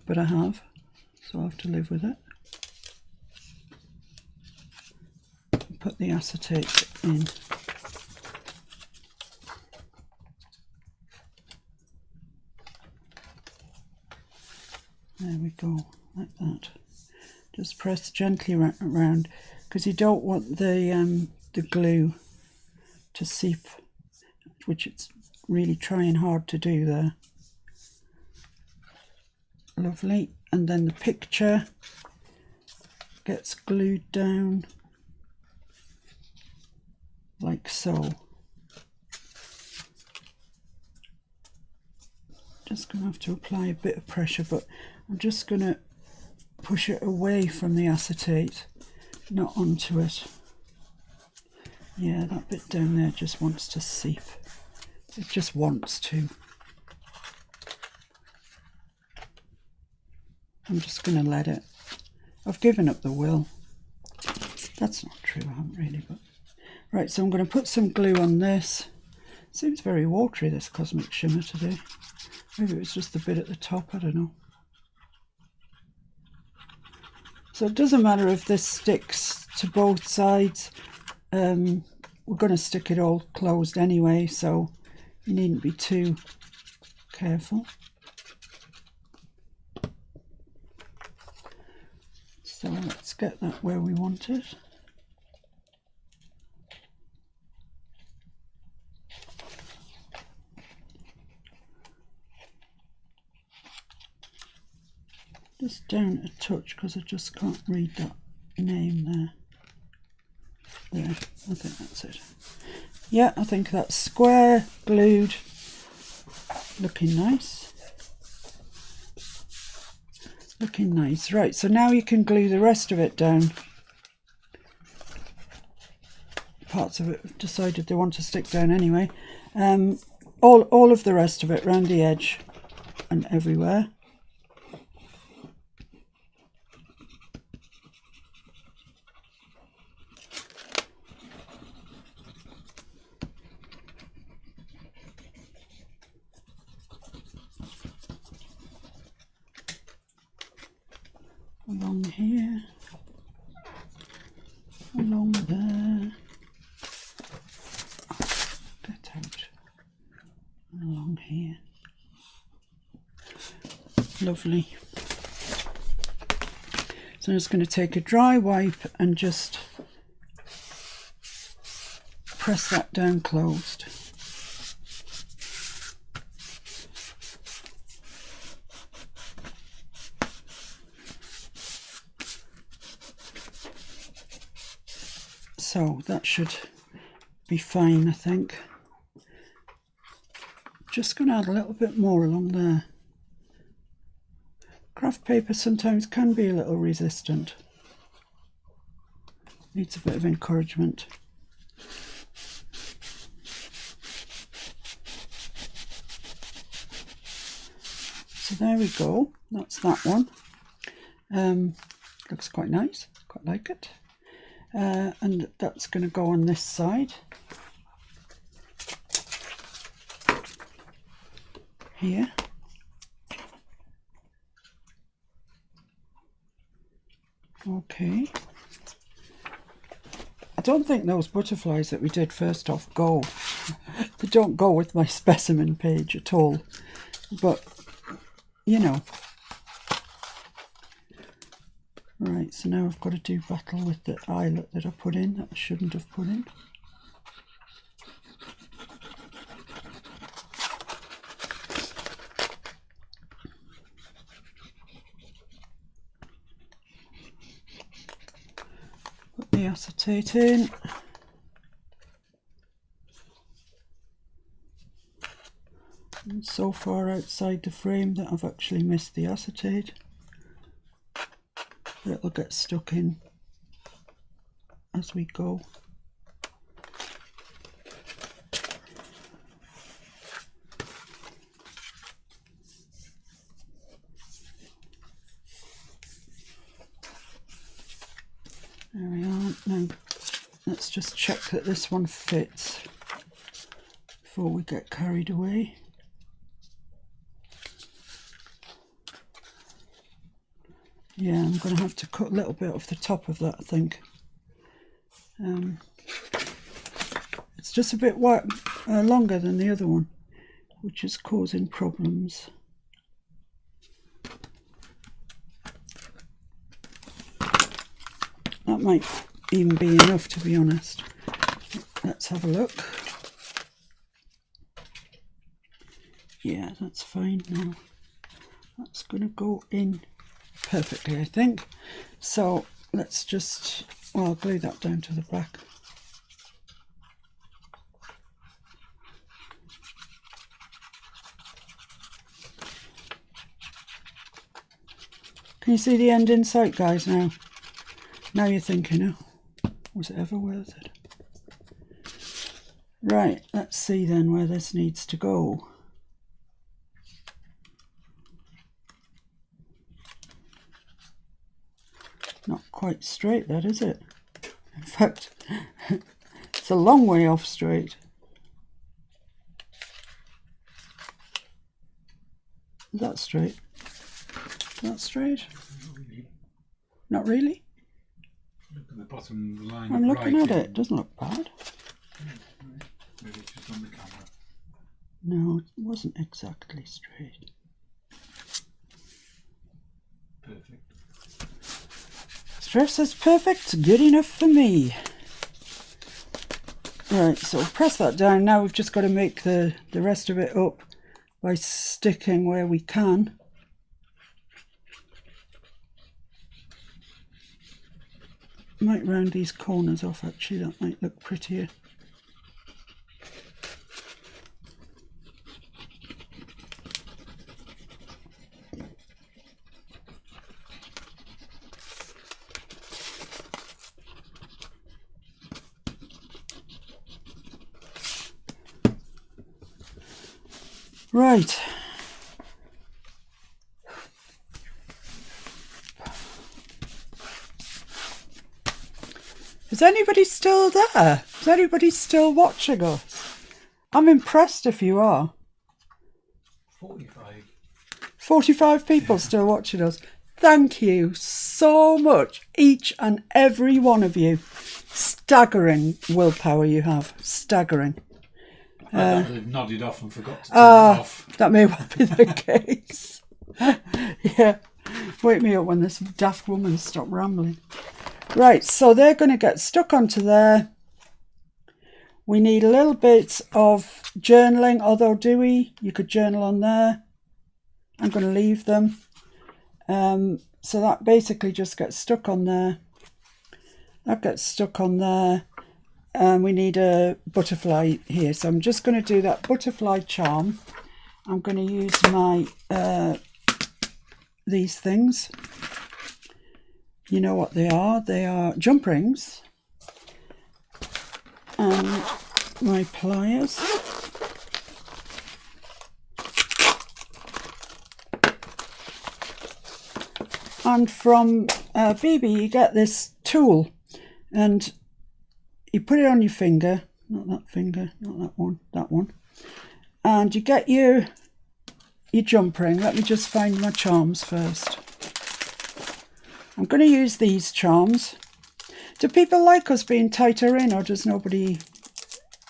but I have, so I'll have to live with it. Put the acetate in. There we go, like that. Just press gently around because you don't want the glue to seep, which it's really trying hard to do there. Lovely. And then the picture gets glued down like so. Just going to have to apply a bit of pressure, but I'm just going to push it away from the acetate, not onto it. Yeah, that bit down there just wants to seep. It just wants to. I'm just going to let it. I've given up the will. That's not true, I haven't really, but... Right, so I'm going to put some glue on this. Seems very watery, this Cosmic Shimmer today. Maybe it was just the bit at the top, I don't know. So it doesn't matter if this sticks to both sides. We're going to stick it all closed anyway, so you needn't be too careful. So let's get that where we want it. Just down a touch because I just can't read that name there. There, I think that's it. Yeah, I think that's square, glued, looking nice. Looking nice. Right, so now you can glue the rest of it down. Parts of it have decided they want to stick down anyway. All of the rest of it around the edge and everywhere. Along here, along there, get out, along here. Lovely. So I'm just going to take a dry wipe and just press that down closed. So that should be fine, I think. Just going to add a little bit more along there. Craft paper sometimes can be a little resistant. Needs a bit of encouragement. So there we go. That's that one. Looks quite nice. Quite like it. And that's going to go on this side here. Okay. I don't think those butterflies that we did first off go. They don't go with my specimen page at all. But, you know, Right, so now I've got to do battle with the eyelet that I put in, that I shouldn't have put in. Put the acetate in. And so far outside the frame that I've actually missed the acetate. But it'll get stuck in as we go. There we are. Now let's just check that this one fits before we get carried away. Yeah, I'm going to have to cut a little bit off the top of that, I think. It's just a bit longer than the other one, which is causing problems. That might even be enough, to be honest. Let's have a look. Yeah, that's fine now. That's going to go in perfectly, I think. So let's just, well, I'll glue that down to the back. Can you see the end in sight, guys, now? Now you're thinking, oh, was it ever worth it? Right, let's see then where this needs to go. Not quite straight, that is it? In fact, it's a long way off straight. Is that straight? Is that straight? Not really? Look at the bottom line. I'm looking at it. It doesn't look bad. Maybe it's just on the camera. No, it wasn't exactly straight. Perfect. Steph says perfect, good enough for me. Right, so press that down. Now we've just got to make the rest of it up by sticking where we can. Might round these corners off, actually, that might look prettier. Right. Is anybody still there? Is anybody still watching us? I'm impressed if you are. 45. 45 people still watching us. Thank you so much, each and every one of you. Staggering willpower you have. Staggering. They've nodded off and forgot to turn it off. That may well be the case. Yeah. Wake me up when this daft woman stops rambling. Right, so they're going to get stuck onto there. We need a little bit of journaling, although Dewey, you could journal on there. I'm going to leave them. So that basically just gets stuck on there. That gets stuck on there. And we need a butterfly here. So I'm just going to do that butterfly charm. I'm going to use my these things. You know what they are. They are jump rings. And my pliers. And from BB you get this tool, and you put it on your finger, not that finger, not that one, that one, and you get your jump ring. Let me just find my charms first. I'm going to use these charms. Do people like us being tighter in, or does nobody,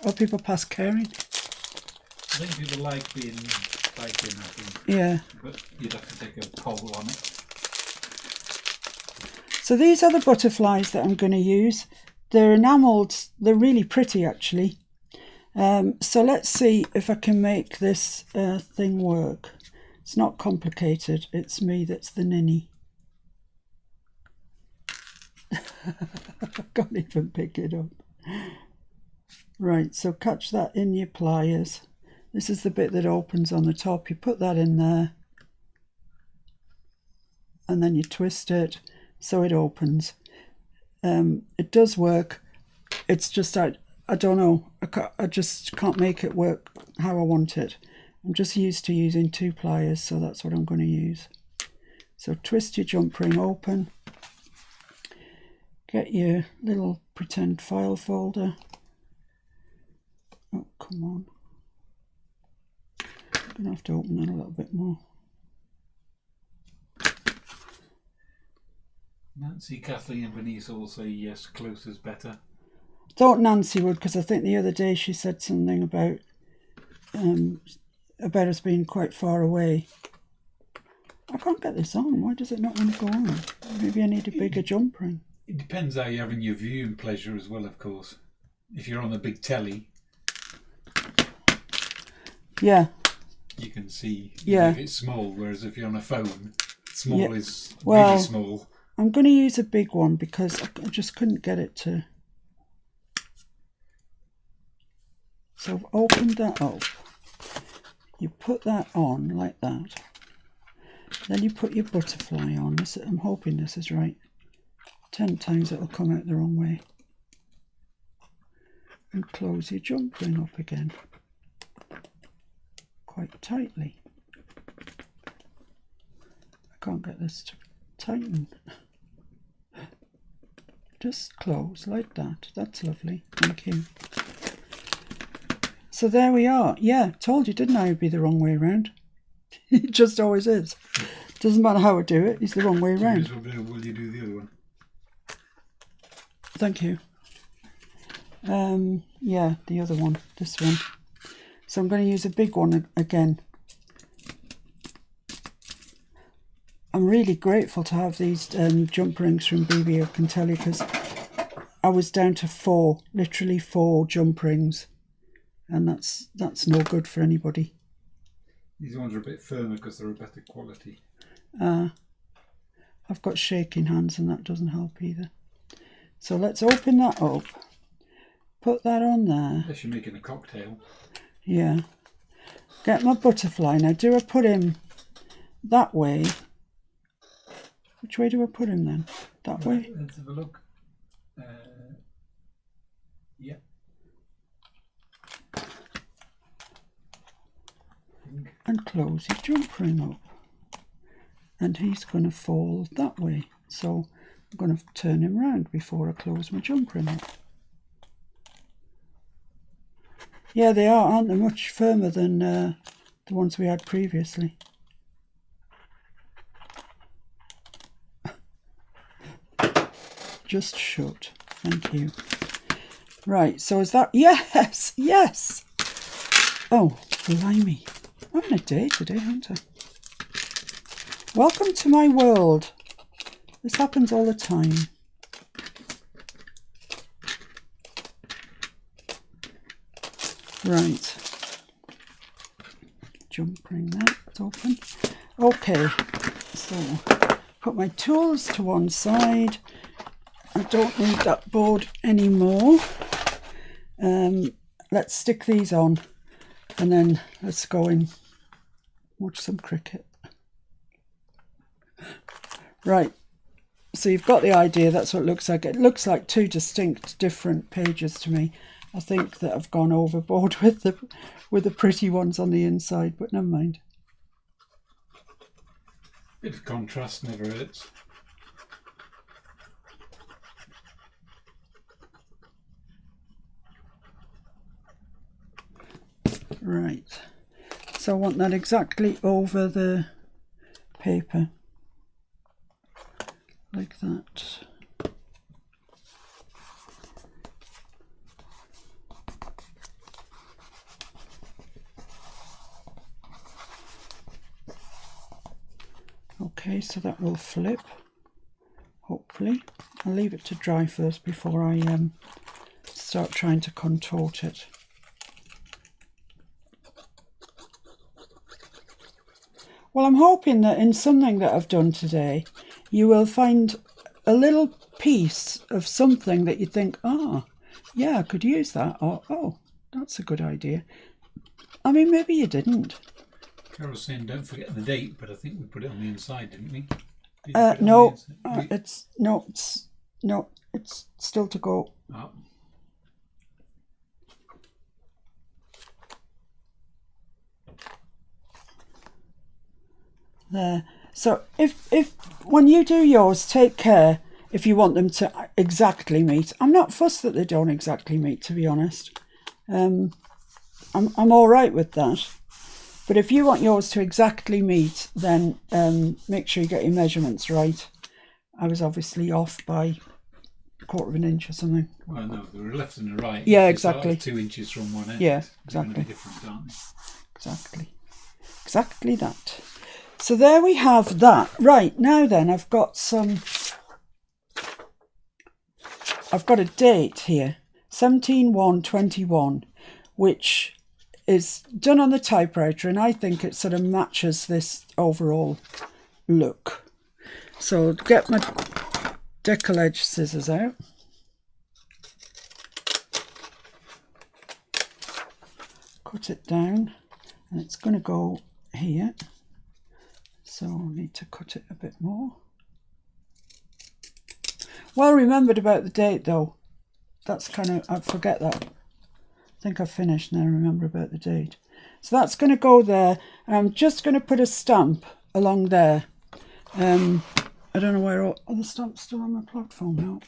or people past caring? I think people like being tight in, I think. Yeah. But you'd have to take a poll on it. So these are the butterflies that I'm going to use. They're enamelled, they're really pretty actually. So let's see if I can make this thing work. It's not complicated, it's me that's the ninny. I can't even pick it up. Right, so catch that in your pliers. This is the bit that opens on the top. You put that in there and then you twist it so it opens. It does work. It's just I don't know. I just can't make it work how I want it. I'm just used to using 2 pliers, so that's what I'm going to use. So twist your jump ring open. Get your little pretend file folder. Oh, come on. I'm going to have to open that a little bit more. Nancy, Kathleen and Bernice all say yes, close is better. Thought Nancy would, because I think the other day she said something about us being quite far away. I can't get this on. Why does it not want to go on? Maybe I need a bigger jump ring. It depends how you're having your viewing pleasure as well, of course. If you're on the big telly, yeah, you can see yeah. if it's small, whereas if you're on a phone, small is well, really small. I'm going to use a big one because I just couldn't get it to. So I've opened that up. You put that on like that. Then you put your butterfly on. I'm hoping this is right. 10 times it'll come out the wrong way. And close your jump ring up again. Quite tightly. I can't get this to tighten. Just close like that. That's lovely. Thank you. So there we are. Yeah, told you, didn't I? It would be the wrong way around. It just always is. Doesn't matter how I do it, it's the wrong way around. Will you do the other one? Thank you. Yeah, the other one, this one. So I'm going to use a big one again. I'm really grateful to have these jump rings from BB, I can tell you, because I was down to 4, literally 4 jump rings, and that's no good for anybody. These ones are a bit firmer because they're a better quality. I've got shaking hands and that doesn't help either. So let's open that up, put that on there. Unless you're making a cocktail. Yeah. Get my butterfly. Now, do I put him that way? Which way do I put him then? That way? Let's have a look. Yeah. And close his jump ring up. And he's going to fall that way. So I'm going to turn him round before I close my jump ring up. Yeah, they are, aren't they? Much firmer than the ones we had previously. Just shut. Thank you. Right, so is that... Yes! Yes! Oh, blimey. I'm having a day today, aren't I? Welcome to my world. This happens all the time. Right. Jump ring that open. Okay, so put my tools to one side. I don't need that board anymore. Let's stick these on and then let's go and watch some cricket. Right, so you've got the idea. That's what it looks like. It looks like 2 distinct different pages to me. I think that I've gone overboard with the pretty ones on the inside, but never mind. Bit of contrast never hurts. Right, so I want that exactly over the paper, like that. Okay, so that will flip, hopefully. hopefully. I'll leave it to dry first before I start trying to contort it. Well, I'm hoping that in something that I've done today, you will find a little piece of something that you think, oh, yeah, I could use that, or oh, that's a good idea. I mean, maybe you didn't. Carol's saying don't forget the date, but I think we put it on the inside, didn't we? No, it's still to go. Oh. There. So if when you do yours, take care if you want them to exactly meet. I'm not fussed that they don't exactly meet, to be honest. I'm all right with that. But if you want yours to exactly meet, then make sure you get your measurements right. I was obviously off by a quarter of an inch or something. Well, no, they were left and the right. Yeah, exactly. 2 inches from one end. Yeah, exactly. They're going to be different, aren't they? Exactly that. So there we have that. Right, now then, I've got a date here, 17/1/21, which is done on the typewriter, and I think it sort of matches this overall look. So get my decollage scissors out. Cut it down, and it's going to go here. So I'll need to cut it a bit more. Well remembered about the date though. That's kind of, I forget that. I think I've finished now, remember about the date. So that's going to go there. And I'm just going to put a stamp along there. I don't know where all the stamps still on my platform now.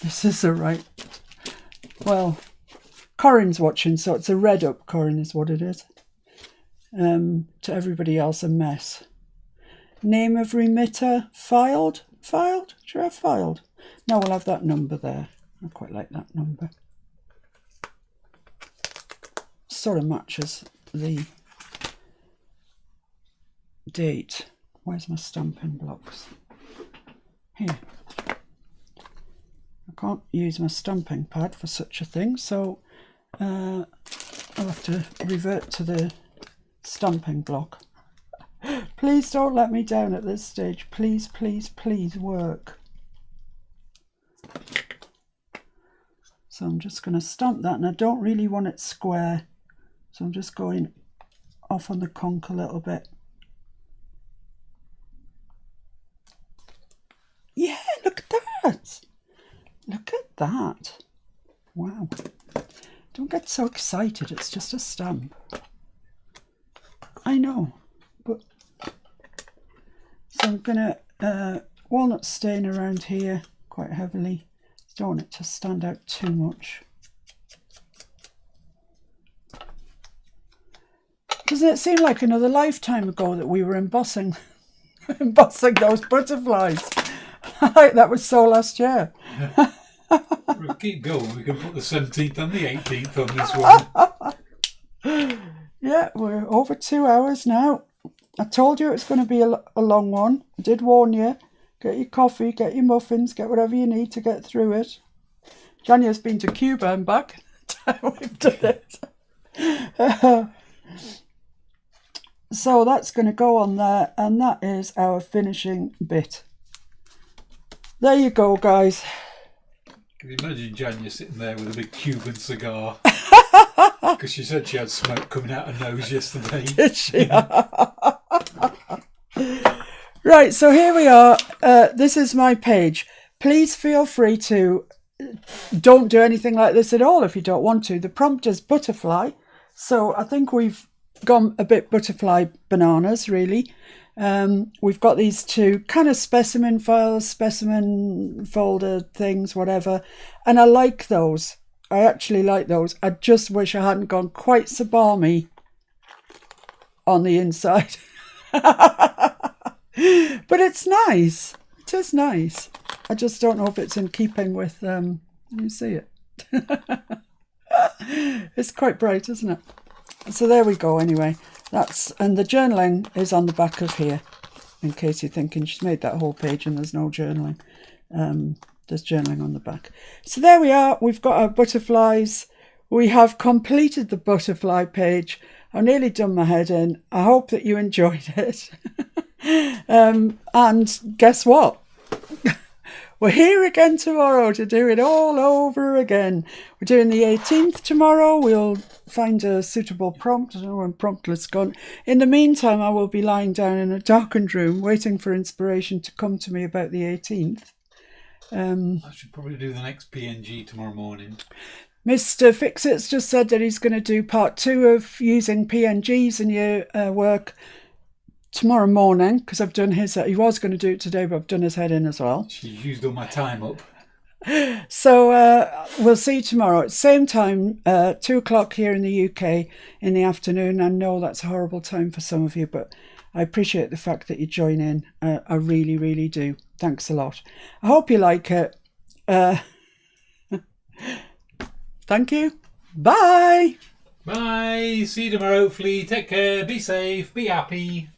This is a right. Well, Corinne's watching, so it's a red up Corinne is what it is. To everybody else, a mess. Name of remitter, filed? Filed? Should I have filed? No, we'll have that number there. I quite like that number. Sort of matches the date. Where's my stamping blocks? Here. I can't use my stamping pad for such a thing, so I'll have to revert to the stamping block. Please don't let me down at this stage. Please, please, please work. So I'm just going to stamp that, and I don't really want it square, so I'm just going off on the conch a little bit. Yeah, look at that. Look at that. Wow. Don't get so excited, it's just a stamp. I know, but so I'm going to walnut stain around here quite heavily. Don't want it to stand out too much. Doesn't it seem like another lifetime ago that we were embossing those butterflies? That was so last year. We'll keep going. We can put the 17th and the 18th on this one. Yeah, we're over 2 hours now. I told you it's going to be a long one. I did warn you. Get your coffee, get your muffins, get whatever you need to get through it. Janya's been to Cuba and back. We've done it. So that's going to go on there, and that is our finishing bit. There you go, guys. Can you imagine Janya sitting there with a big Cuban cigar? Because she said she had smoke coming out her nose yesterday. Did she? Right, so here we are. This is my page. Please feel free to don't do anything like this at all if you don't want to. The prompt is butterfly, so I think we've gone a bit butterfly bananas, really. We've got these two kind of specimen files, specimen folder things, whatever, and I like those. I actually like those. I just wish I hadn't gone quite so balmy on the inside. But it's nice. It is nice. I just don't know if it's in keeping with, you see it. It's quite bright, isn't it? So there we go anyway. And the journaling is on the back of here. in case you're thinking she's made that whole page and there's no journaling. There's journaling on the back. So there we are. We've got our butterflies. We have completed the butterfly page. I've nearly done my head in. I hope that you enjoyed it. And guess what? We're here again tomorrow to do it all over again. We're doing the 18th tomorrow. We'll find a suitable prompt. I don't know when Promptlet's gone. In the meantime, I will be lying down in a darkened room waiting for inspiration to come to me about the 18th. I should probably do the next PNG tomorrow morning. Mr. Fixit's just said that he's going to do part 2 of using PNGs in your work tomorrow morning, because I've done his. He was going to do it today, but I've done his head in as well. She's used all my time up. So we'll see you tomorrow at the same time, 2 o'clock here in the UK in the afternoon. I know that's a horrible time for some of you, but I appreciate the fact that you join in. I really, really do. Thanks a lot. I hope you like it. Thank you. Bye. Bye. See you tomorrow, hopefully. Take care. Be safe. Be happy.